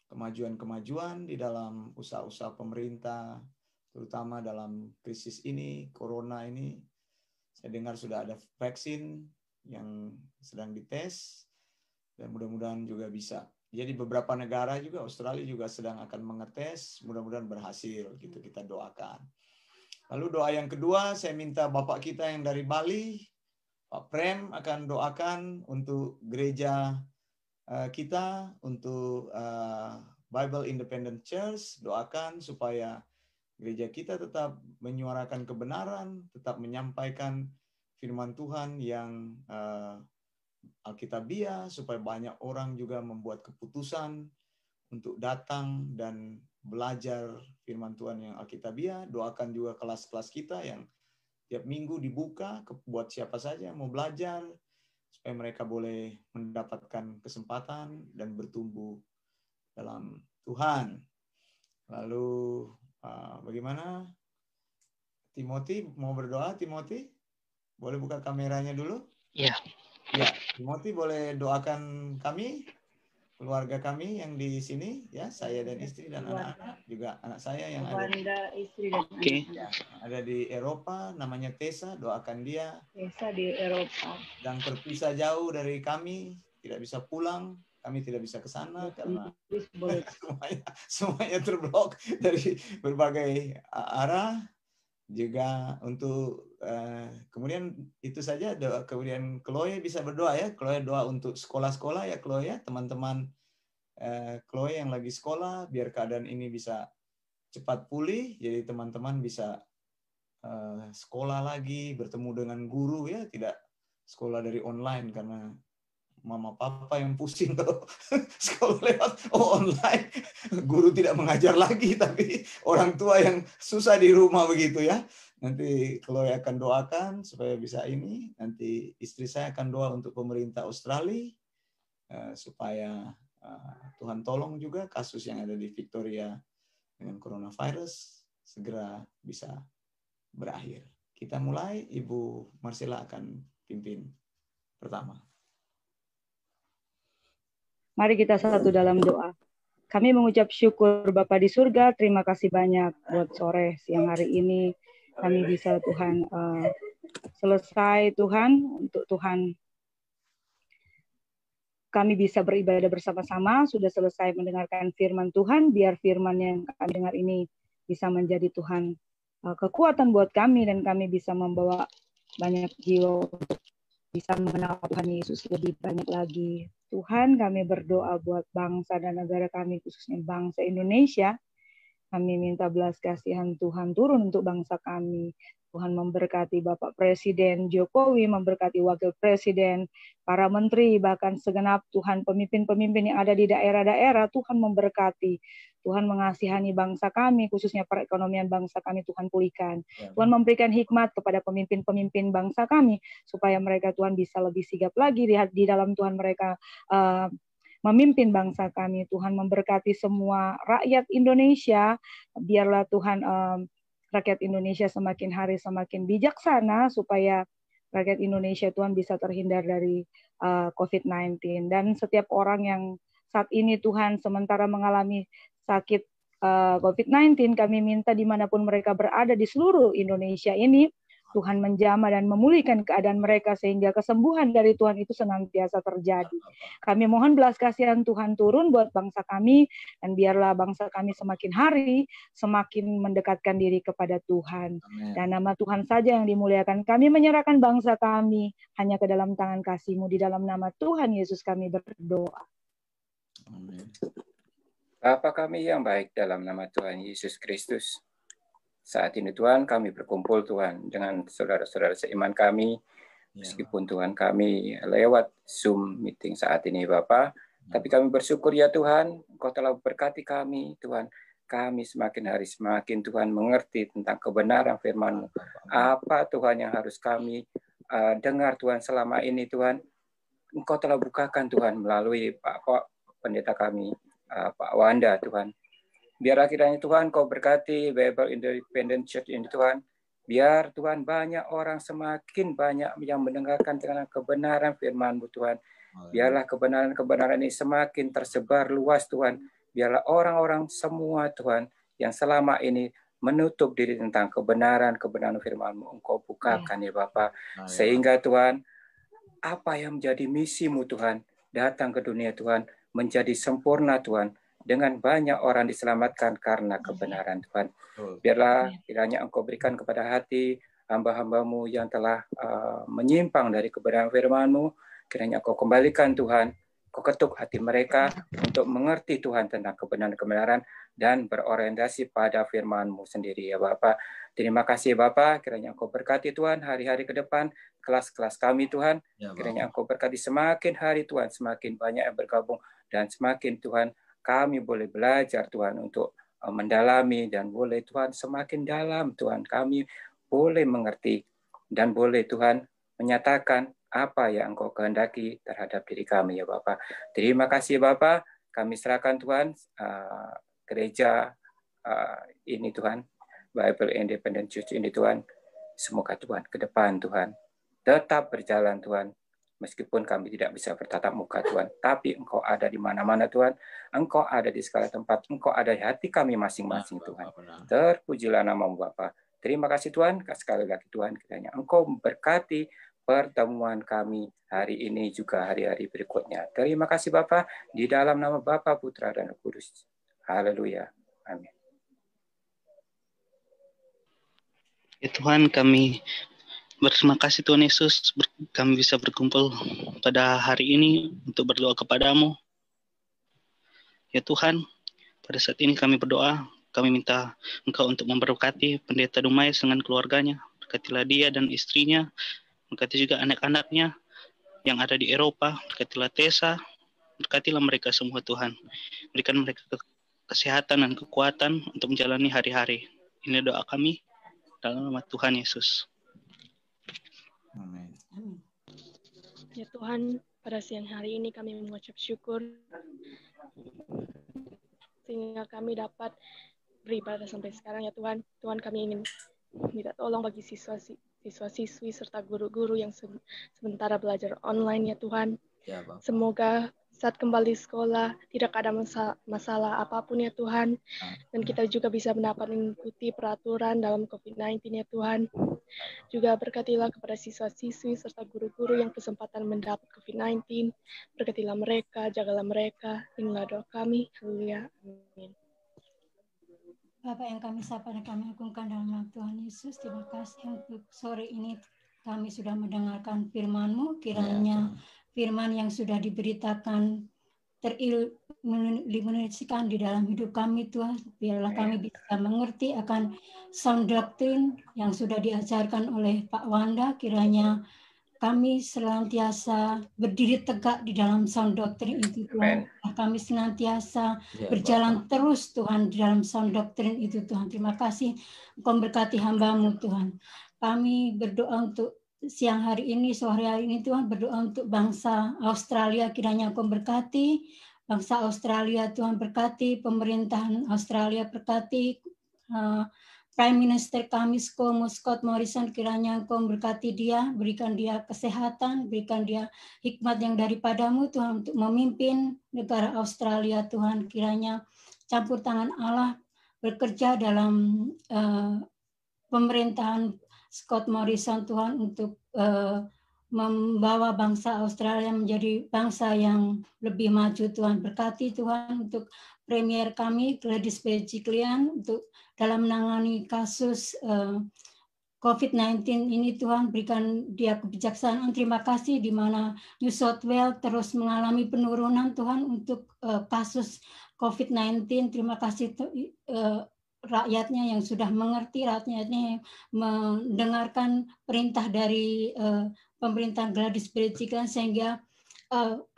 Speaker 1: kemajuan-kemajuan di dalam usaha-usaha pemerintah, terutama dalam krisis ini, corona ini. Saya dengar sudah ada vaksin yang sedang dites, dan mudah-mudahan juga bisa. Jadi beberapa negara juga, Australia juga sedang akan mengetes, mudah-mudahan berhasil, gitu kita doakan. Lalu doa yang kedua, saya minta Bapak kita yang dari Bali, Pak Prem, akan doakan untuk gereja kita, untuk Bible Independent Church. Doakan supaya gereja kita tetap menyuarakan kebenaran, tetap menyampaikan firman Tuhan yang Alkitabiah, supaya banyak orang juga membuat keputusan untuk datang dan belajar firman Tuhan yang Alkitabiah. Doakan juga kelas-kelas kita yang tiap minggu dibuka buat siapa saja yang mau belajar, supaya mereka boleh mendapatkan kesempatan dan bertumbuh dalam Tuhan. Lalu bagaimana? Timothy mau berdoa? Timothy, boleh buka kameranya dulu?
Speaker 5: Ya.
Speaker 1: Ya, Timothy boleh doakan kami, keluarga kami yang di sini, ya, saya dan istri dan anak-anak, juga anak saya yang ada
Speaker 4: istri dan
Speaker 1: ya, ada di Eropa, namanya Tessa, doakan dia.
Speaker 4: Tessa di Eropa.
Speaker 1: Sedang terpisah jauh dari kami, tidak bisa pulang, kami tidak bisa ke sana karena semuanya terblok dari berbagai arah. Juga untuk kemudian itu saja doa. Kemudian Chloe bisa berdoa, ya. Chloe doa untuk sekolah-sekolah, ya Chloe, ya, teman-teman Chloe yang lagi sekolah, biar keadaan ini bisa cepat pulih, jadi teman-teman bisa sekolah lagi, bertemu dengan guru ya, tidak sekolah dari online karena mama papa yang pusing kalau sekolah lewat online, guru tidak mengajar lagi, tapi orang tua yang susah di rumah begitu ya. Nanti Chloe akan doakan supaya bisa ini, nanti istri saya akan doa untuk pemerintah Australia supaya Tuhan tolong juga kasus yang ada di Victoria dengan coronavirus segera bisa berakhir. Kita mulai, Ibu Marcella akan pimpin pertama.
Speaker 4: Mari kita satu dalam doa. Kami mengucap syukur Bapa di surga, terima kasih banyak buat sore siang hari ini. Kami bisa Tuhan selesai Tuhan, untuk Tuhan kami bisa beribadah bersama-sama, sudah selesai mendengarkan firman Tuhan, biar firman yang kami dengar ini bisa menjadi Tuhan kekuatan buat kami, dan kami bisa membawa banyak jiwa bisa mengenal Tuhan Yesus lebih banyak lagi. Tuhan, kami berdoa buat bangsa dan negara kami, khususnya bangsa Indonesia. Kami minta belas kasihan Tuhan turun untuk bangsa kami. Tuhan memberkati Bapak Presiden Jokowi, memberkati Wakil Presiden, para menteri, bahkan segenap Tuhan pemimpin-pemimpin yang ada di daerah-daerah. Tuhan memberkati. Tuhan mengasihani bangsa kami, khususnya perekonomian bangsa kami Tuhan pulihkan. Tuhan memberikan hikmat kepada pemimpin-pemimpin bangsa kami, supaya mereka Tuhan bisa lebih sigap lagi di dalam Tuhan mereka memimpin bangsa kami. Tuhan memberkati semua rakyat Indonesia, biarlah Tuhan rakyat Indonesia semakin hari semakin bijaksana, supaya rakyat Indonesia Tuhan bisa terhindar dari COVID-19. Dan setiap orang yang saat ini Tuhan sementara mengalami sakit COVID-19, kami minta dimanapun mereka berada di seluruh Indonesia ini, Tuhan menjamah dan memulihkan keadaan mereka sehingga kesembuhan dari Tuhan itu senantiasa terjadi. Kami mohon belas kasihan Tuhan turun buat bangsa kami, dan biarlah bangsa kami semakin hari semakin mendekatkan diri kepada Tuhan. Amen. Dan nama Tuhan saja yang dimuliakan. Kami menyerahkan bangsa kami hanya ke dalam tangan kasih-Mu. Di dalam nama Tuhan Yesus kami berdoa.
Speaker 1: Amen.
Speaker 5: Bapa kami yang baik, dalam nama Tuhan Yesus Kristus, saat ini Tuhan kami berkumpul Tuhan dengan saudara-saudara seiman kami, meskipun Tuhan kami lewat Zoom meeting saat ini Bapa, tapi kami bersyukur ya Tuhan, Engkau telah berkati kami Tuhan. Kami semakin hari semakin Tuhan mengerti tentang kebenaran firman-Mu. Apa Tuhan yang harus kami dengar Tuhan selama ini Tuhan, Engkau telah bukakan Tuhan melalui Pak pendeta kami, Pak Wanda Tuhan. Biar akhirnya Tuhan Kau berkati Bible Independent Church ini Tuhan. Biar Tuhan banyak orang, semakin banyak yang mendengarkan dengan kebenaran firman-Mu Tuhan. Biarlah kebenaran-kebenaran ini semakin tersebar luas Tuhan. Biarlah orang-orang semua Tuhan yang selama ini menutup diri tentang kebenaran-kebenaran firman-Mu Engkau bukakan ya Bapa. Sehingga Tuhan, apa yang menjadi misi-Mu Tuhan, datang ke dunia Tuhan, menjadi sempurna Tuhan. Dengan banyak orang diselamatkan karena kebenaran Tuhan. Biarlah kiranya Engkau berikan kepada hati hamba-hamba-Mu yang telah menyimpang dari kebenaran firman-Mu. Kiranya Engkau kembalikan Tuhan, Kau ketuk hati mereka untuk mengerti Tuhan tentang kebenaran-kebenaran dan berorientasi pada firman-Mu sendiri ya Bapa. Terima kasih Bapa, kiranya Engkau berkati Tuhan hari-hari ke depan, kelas-kelas kami Tuhan. Kiranya Engkau berkati semakin hari Tuhan, semakin banyak yang bergabung, dan semakin Tuhan kami boleh belajar Tuhan untuk mendalami, dan boleh Tuhan semakin dalam Tuhan kami boleh mengerti dan boleh Tuhan menyatakan apa yang Engkau kehendaki terhadap diri kami ya Bapa. Terima kasih Bapa, kami serahkan Tuhan gereja ini Tuhan, Bible Independent Church ini Tuhan. Semoga Tuhan ke depan Tuhan tetap berjalan Tuhan. Meskipun kami tidak bisa bertatap muka Tuhan, tapi Engkau ada di mana-mana Tuhan. Engkau ada di segala tempat. Engkau ada di hati kami masing-masing Tuhan. Terpujilah nama-Mu Bapa. Terima kasih Tuhan. Sekali lagi Tuhan, kiranya Engkau memberkati pertemuan kami hari ini juga hari-hari berikutnya. Terima kasih Bapa. Di dalam nama Bapa, Putra, dan Roh Kudus. Haleluya. Amin.
Speaker 6: Ya Tuhan, kami berterima kasih Tuhan Yesus, kami bisa berkumpul pada hari ini untuk berdoa kepada-Mu. Ya Tuhan, pada saat ini kami berdoa, kami minta Engkau untuk memberkati Pendeta Dumais dengan keluarganya. Berkatilah dia dan istrinya, berkati juga anak-anaknya yang ada di Eropa, berkatilah Tessa, berkatilah mereka semua Tuhan. Berikan mereka kesehatan dan kekuatan untuk menjalani hari-hari. Ini doa kami dalam nama Tuhan Yesus.
Speaker 1: Amin.
Speaker 7: Ya Tuhan, pada siang hari ini kami mengucap syukur sehingga kami dapat beribadah sampai sekarang ya Tuhan. Tuhan, kami ingin minta tolong bagi siswa-siswi serta guru-guru yang sementara belajar online ya Tuhan.
Speaker 1: Ya, Bapak.
Speaker 7: Semoga saat kembali sekolah tidak ada masalah apapun ya Tuhan. Dan kita juga bisa mendapat mengikuti peraturan dalam COVID-19 ya Tuhan. Juga berkatilah kepada siswa-siswi serta guru-guru yang kesempatan mendapat COVID-19. Berkatilah mereka, jagalah mereka. Inilah doa kami. Haleluya. Amin.
Speaker 2: Bapak yang kami sapa dan kami agungkan dalam nama Tuhan Yesus, terima kasih untuk sore ini kami sudah mendengarkan firman-Mu, kiranya firman yang sudah diberitakan terilmunisasikan di dalam hidup kami Tuhan, biarlah kami bisa mengerti akan sound doctrine yang sudah diajarkan oleh Pak Wanda, kiranya kami senantiasa berdiri tegak di dalam sound doctrine itu Tuhan. Kami senantiasa berjalan terus Tuhan di dalam sound doctrine itu Tuhan. Terima kasih Engkau berkati hamba-Mu Tuhan. Kami berdoa untuk siang hari ini, sore hari ini Tuhan, berdoa untuk bangsa Australia, kiranya Engkau berkati bangsa Australia Tuhan, berkati pemerintahan Australia, berkati Prime Minister kami Scott Morrison, kiranya Engkau berkati dia, berikan dia kesehatan, berikan dia hikmat yang daripada-Mu Tuhan untuk memimpin negara Australia Tuhan. Kiranya campur tangan Allah bekerja dalam pemerintahan Scott Morrison Tuhan untuk membawa bangsa Australia menjadi bangsa yang lebih maju Tuhan. Berkati Tuhan untuk Premier kami Gladys Berejiklian untuk dalam menangani kasus COVID-19 ini Tuhan, berikan dia kebijaksanaan. Terima kasih di mana New South Wales terus mengalami penurunan Tuhan untuk kasus COVID-19. Terima kasih rakyatnya yang sudah mengerti, rakyatnya yang mendengarkan perintah dari pemerintahan Gladys Berejiklian sehingga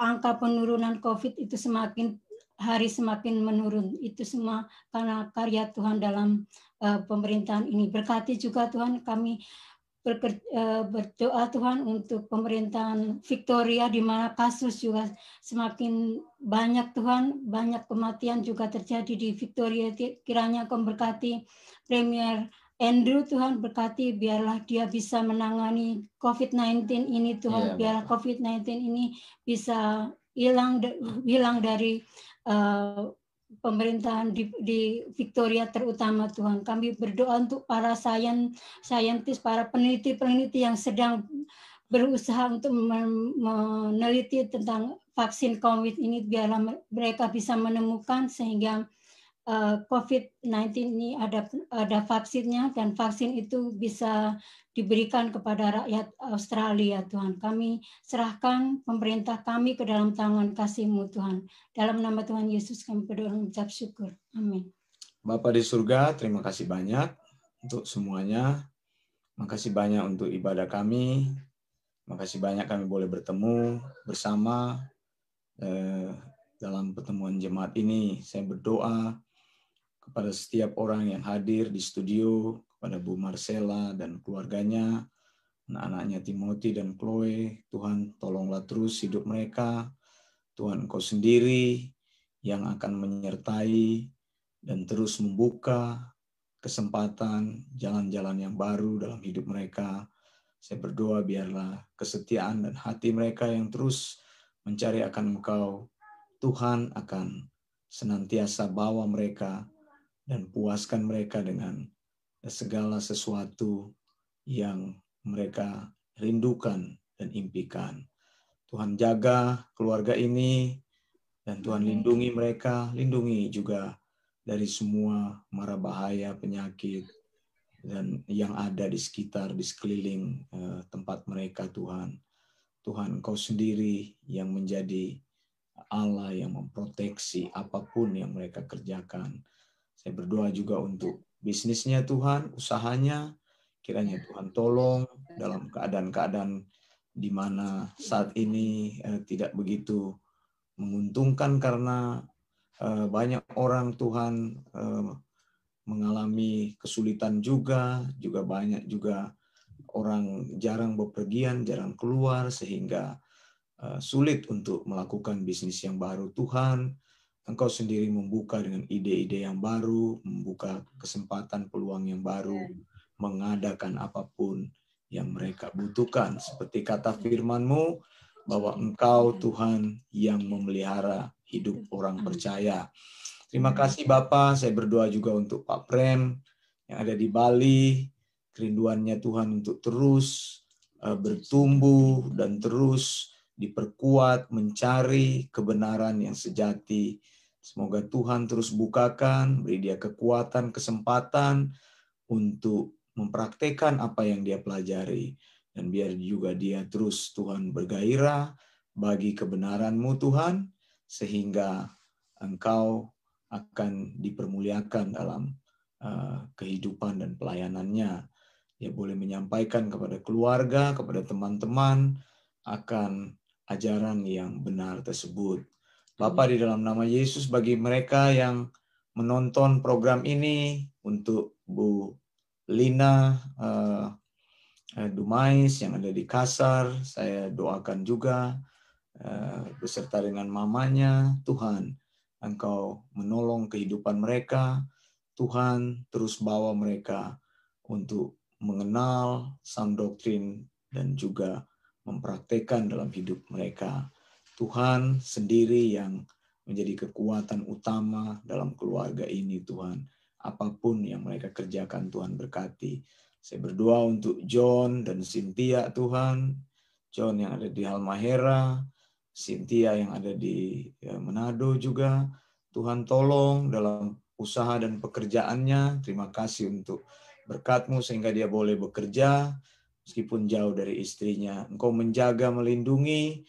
Speaker 2: angka penurunan COVID itu semakin hari semakin menurun. Itu semua karena karya Tuhan dalam pemerintahan ini. Berkati juga Tuhan, kami berdoa Tuhan untuk pemerintahan Victoria di mana kasus juga semakin banyak Tuhan, banyak kematian juga terjadi di Victoria. Kiranya Kau berkati Premier Andrew Tuhan, berkati biarlah dia bisa menangani COVID-19 ini Tuhan, biarlah COVID-19 ini bisa hilang dari pemerintahan di Victoria terutama Tuhan. Kami berdoa untuk para saintis, para peneliti-peneliti yang sedang berusaha untuk meneliti tentang vaksin COVID ini, biarlah mereka bisa menemukan sehingga COVID-19 ini ada vaksinnya dan vaksin itu bisa diberikan kepada rakyat Australia Tuhan. Kami serahkan pemerintah kami ke dalam tangan kasih-Mu Tuhan. Dalam nama Tuhan Yesus kami berdoa dan mengucap syukur. Amin.
Speaker 1: Bapa di surga, terima kasih banyak untuk semuanya. Makasih banyak untuk ibadah kami. Makasih banyak kami boleh bertemu bersama dalam pertemuan jemaat ini. Saya berdoa kepada setiap orang yang hadir di studio, kepada Bu Marcella dan keluarganya, anak-anaknya Timothy dan Chloe. Tuhan, tolonglah terus hidup mereka. Tuhan, Engkau sendiri yang akan menyertai dan terus membuka kesempatan, jalan-jalan yang baru dalam hidup mereka. Saya berdoa biarlah kesetiaan dan hati mereka yang terus mencari akan Engkau, Tuhan akan senantiasa bawa mereka dan puaskan mereka dengan segala sesuatu yang mereka rindukan dan impikan. Tuhan jaga keluarga ini dan Tuhan lindungi mereka, lindungi juga dari semua mara bahaya, penyakit dan yang ada di sekitar, di sekeliling tempat mereka Tuhan. Tuhan, Engkau sendiri yang menjadi Allah yang memproteksi apapun yang mereka kerjakan. Saya berdoa juga untuk bisnisnya Tuhan, usahanya. Kiranya Tuhan tolong dalam keadaan-keadaan di mana saat ini tidak begitu menguntungkan karena banyak orang Tuhan mengalami kesulitan juga banyak juga orang jarang bepergian, jarang keluar sehingga sulit untuk melakukan bisnis yang baru. Tuhan, Engkau sendiri membuka dengan ide-ide yang baru, membuka kesempatan peluang yang baru, mengadakan apapun yang mereka butuhkan. Seperti kata firman-Mu, bahwa Engkau Tuhan yang memelihara hidup orang percaya. Terima kasih Bapak, saya berdoa juga untuk Pak Prem yang ada di Bali, kerinduannya Tuhan untuk terus bertumbuh dan terus diperkuat mencari kebenaran yang sejati. Semoga Tuhan terus bukakan, beri dia kekuatan, kesempatan untuk mempraktekkan apa yang dia pelajari. Dan biar juga dia terus Tuhan bergairah bagi kebenaran-Mu Tuhan, sehingga Engkau akan dipermuliakan dalam kehidupan dan pelayanannya. Dia boleh menyampaikan kepada keluarga, kepada teman-teman akan ajaran yang benar tersebut. Bapak, di dalam nama Yesus, bagi mereka yang menonton program ini, untuk Bu Lina Dumais yang ada di Kasar, saya doakan juga beserta dengan mamanya. Tuhan, Engkau menolong kehidupan mereka. Tuhan, terus bawa mereka untuk mengenal sound doctrine dan juga mempraktekkan dalam hidup mereka. Tuhan sendiri yang menjadi kekuatan utama dalam keluarga ini, Tuhan. Apapun yang mereka kerjakan, Tuhan berkati. Saya berdoa untuk John dan Cynthia, Tuhan. John yang ada di Halmahera, Cynthia yang ada di Manado juga. Tuhan tolong dalam usaha dan pekerjaannya. Terima kasih untuk berkat-Mu sehingga dia boleh bekerja meskipun jauh dari istrinya. Engkau menjaga, melindungi,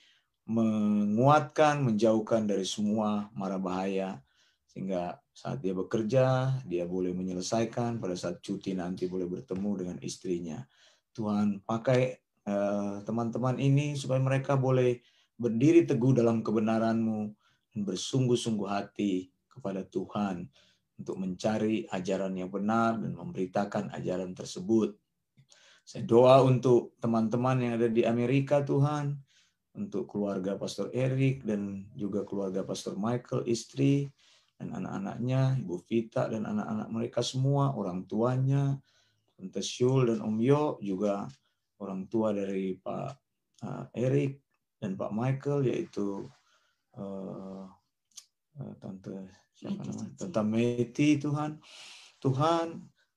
Speaker 1: menguatkan, menjauhkan dari semua mara bahaya. Sehingga saat dia bekerja, dia boleh menyelesaikan, pada saat cuti nanti boleh bertemu dengan istrinya. Tuhan, pakai teman-teman ini supaya mereka boleh berdiri teguh dalam kebenaran-Mu dan bersungguh-sungguh hati kepada Tuhan untuk mencari ajaran yang benar dan memberitakan ajaran tersebut. Saya doa untuk teman-teman yang ada di Amerika, Tuhan, untuk keluarga Pastor Eric dan juga keluarga Pastor Michael, istri dan anak-anaknya, Ibu Vita dan anak-anak mereka semua, orang tuanya, Tante Syul dan Om Yo, juga orang tua dari Pak Eric dan Pak Michael, yaitu Tante Meti. Tuhan,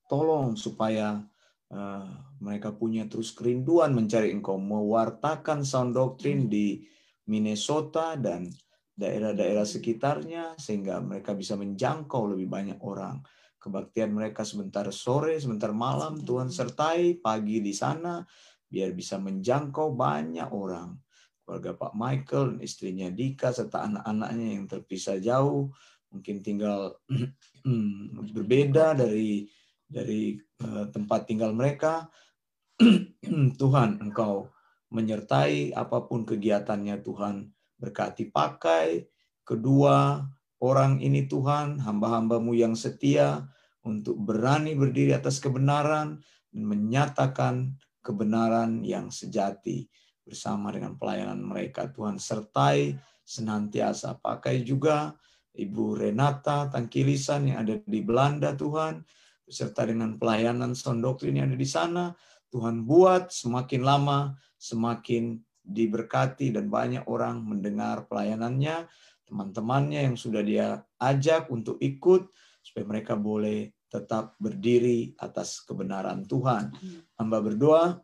Speaker 1: tolong supaya mereka punya terus kerinduan mencari Engkau, mewartakan sound doctrine di Minnesota dan daerah-daerah sekitarnya, sehingga mereka bisa menjangkau lebih banyak orang. Kebaktian mereka sebentar sore, sebentar malam, Tuhan sertai pagi di sana, biar bisa menjangkau banyak orang. Keluarga Pak Michael dan istrinya Dika, serta anak-anaknya yang terpisah jauh, mungkin tinggal berbeda dari tempat tinggal mereka. Tuhan, Engkau menyertai apapun kegiatannya, Tuhan. Berkati, pakai kedua orang ini, Tuhan, hamba-hamba-Mu yang setia untuk berani berdiri atas kebenaran dan menyatakan kebenaran yang sejati bersama dengan pelayanan mereka. Tuhan, sertai senantiasa. Pakai juga Ibu Renata Tangkilisan yang ada di Belanda, Tuhan, beserta dengan pelayanan sound doctrine yang ada di sana. Tuhan, buat semakin lama semakin diberkati dan banyak orang mendengar pelayanannya, teman-temannya yang sudah dia ajak untuk ikut, supaya mereka boleh tetap berdiri atas kebenaran Tuhan. Hamba berdoa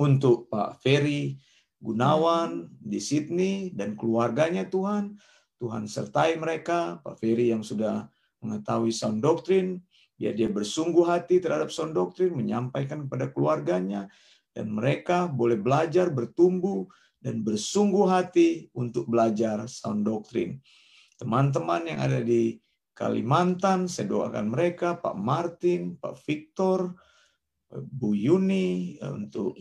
Speaker 1: untuk Pak Ferry Gunawan di Sydney dan keluarganya, Tuhan. Tuhan sertai mereka, Pak Ferry yang sudah mengetahui sound doctrine, biar dia bersungguh hati terhadap sound doctrine, menyampaikan kepada keluarganya, dan mereka boleh belajar, bertumbuh, dan bersungguh hati untuk belajar sound doctrine. Teman-teman yang ada di Kalimantan, saya doakan mereka, Pak Martin, Pak Victor, Bu Yuni, untuk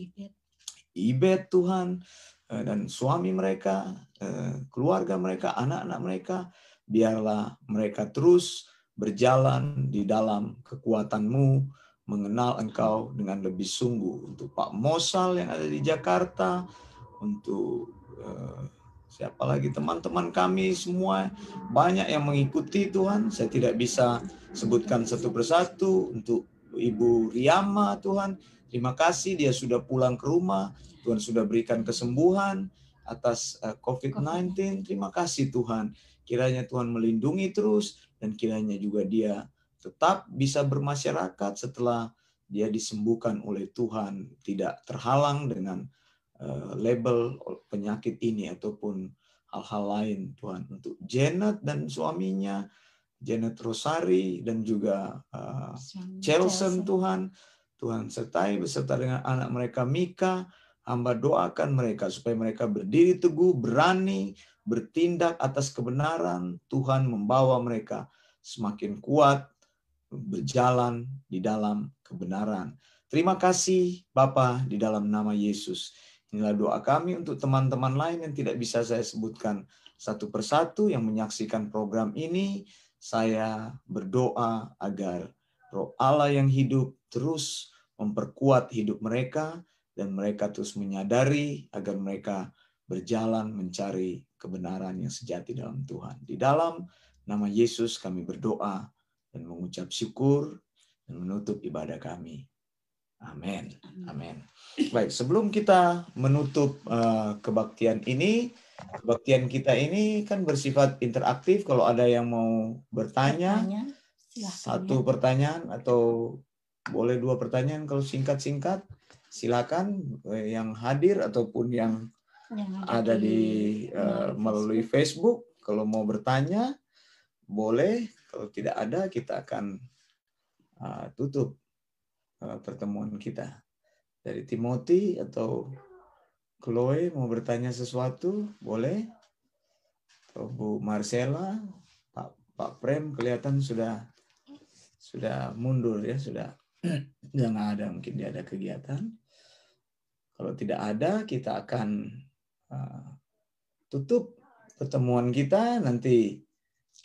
Speaker 1: Ibet Tuhan, dan suami mereka, keluarga mereka, anak-anak mereka, biarlah mereka terus berjalan di dalam kekuatan-Mu, mengenal Engkau dengan lebih sungguh. Untuk Pak Mosal yang ada di Jakarta, untuk siapa lagi teman-teman kami semua, banyak yang mengikuti Tuhan. Saya tidak bisa sebutkan satu persatu. Untuk Ibu Riyama Tuhan, terima kasih dia sudah pulang ke rumah. Tuhan sudah berikan kesembuhan atas COVID-19. Terima kasih Tuhan. Kiranya Tuhan melindungi terus, dan kiranya juga dia tetap bisa bermasyarakat setelah dia disembuhkan oleh Tuhan, tidak terhalang dengan label penyakit ini ataupun hal-hal lain Tuhan. Untuk Janet dan suaminya, Janet Rosari, dan juga Chelsen Tuhan, Tuhan sertai beserta dengan anak mereka Mika. Hamba doakan mereka supaya mereka berdiri teguh, berani bertindak atas kebenaran. Tuhan membawa mereka semakin kuat berjalan di dalam kebenaran. Terima kasih Bapa, di dalam nama Yesus. Inilah doa kami untuk teman-teman lain yang tidak bisa saya sebutkan satu persatu yang menyaksikan program ini. Saya berdoa agar Roh Allah yang hidup terus memperkuat hidup mereka, dan mereka terus menyadari agar mereka berjalan mencari kebenaran yang sejati dalam Tuhan. Di dalam nama Yesus kami berdoa dan mengucap syukur dan menutup ibadah kami. Amin. Amin. Baik, sebelum kita menutup kebaktian ini, kebaktian kita ini kan bersifat interaktif. Kalau ada yang mau bertanya, satu pertanyaan atau boleh 2 pertanyaan kalau singkat-singkat, silakan yang hadir ataupun yang ada di melalui Facebook. Kalau mau bertanya boleh, kalau tidak ada kita akan tutup pertemuan kita. Dari Timothy atau Chloe mau bertanya sesuatu, boleh. Atau Bu Marcella, Pak Prem kelihatan sudah mundur ya, sudah nggak ada, mungkin dia ada kegiatan. Kalau tidak ada, kita akan tutup pertemuan kita. Nanti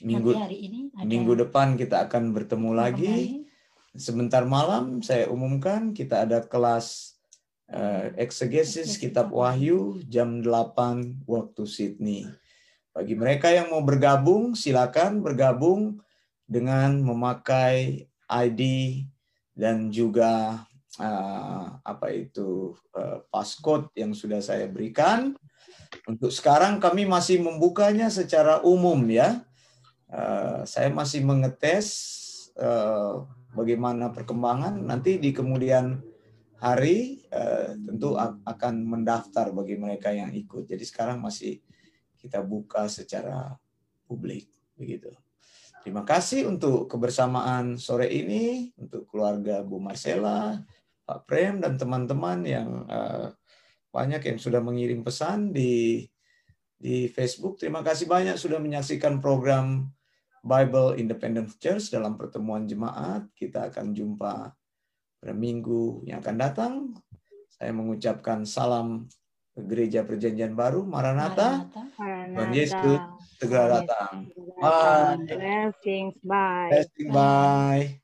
Speaker 1: minggu depan kita akan bertemu lagi. Sebentar malam saya umumkan kita ada kelas eksegesis Kitab Wahyu jam 8 waktu Sydney. Bagi mereka yang mau bergabung, silakan bergabung dengan memakai ID dan juga passcode yang sudah saya berikan. Untuk sekarang kami masih membukanya secara umum ya. Saya masih mengetes bagaimana perkembangan. Nanti di kemudian hari tentu akan mendaftar bagi mereka yang ikut. Jadi sekarang masih kita buka secara publik begitu. Terima kasih untuk kebersamaan sore ini, untuk keluarga Bu Marcella, Pak Prem, dan teman-teman yang banyak yang sudah mengirim pesan di Facebook. Terima kasih banyak sudah menyaksikan program Bible Independent Church dalam pertemuan jemaat. Kita akan jumpa pada minggu yang akan datang. Saya mengucapkan salam Gereja Perjanjian Baru, Maranatha. Tuhan Yesus segera datang. Bye.
Speaker 4: Blessings. Bye.
Speaker 1: Blessing. Bye.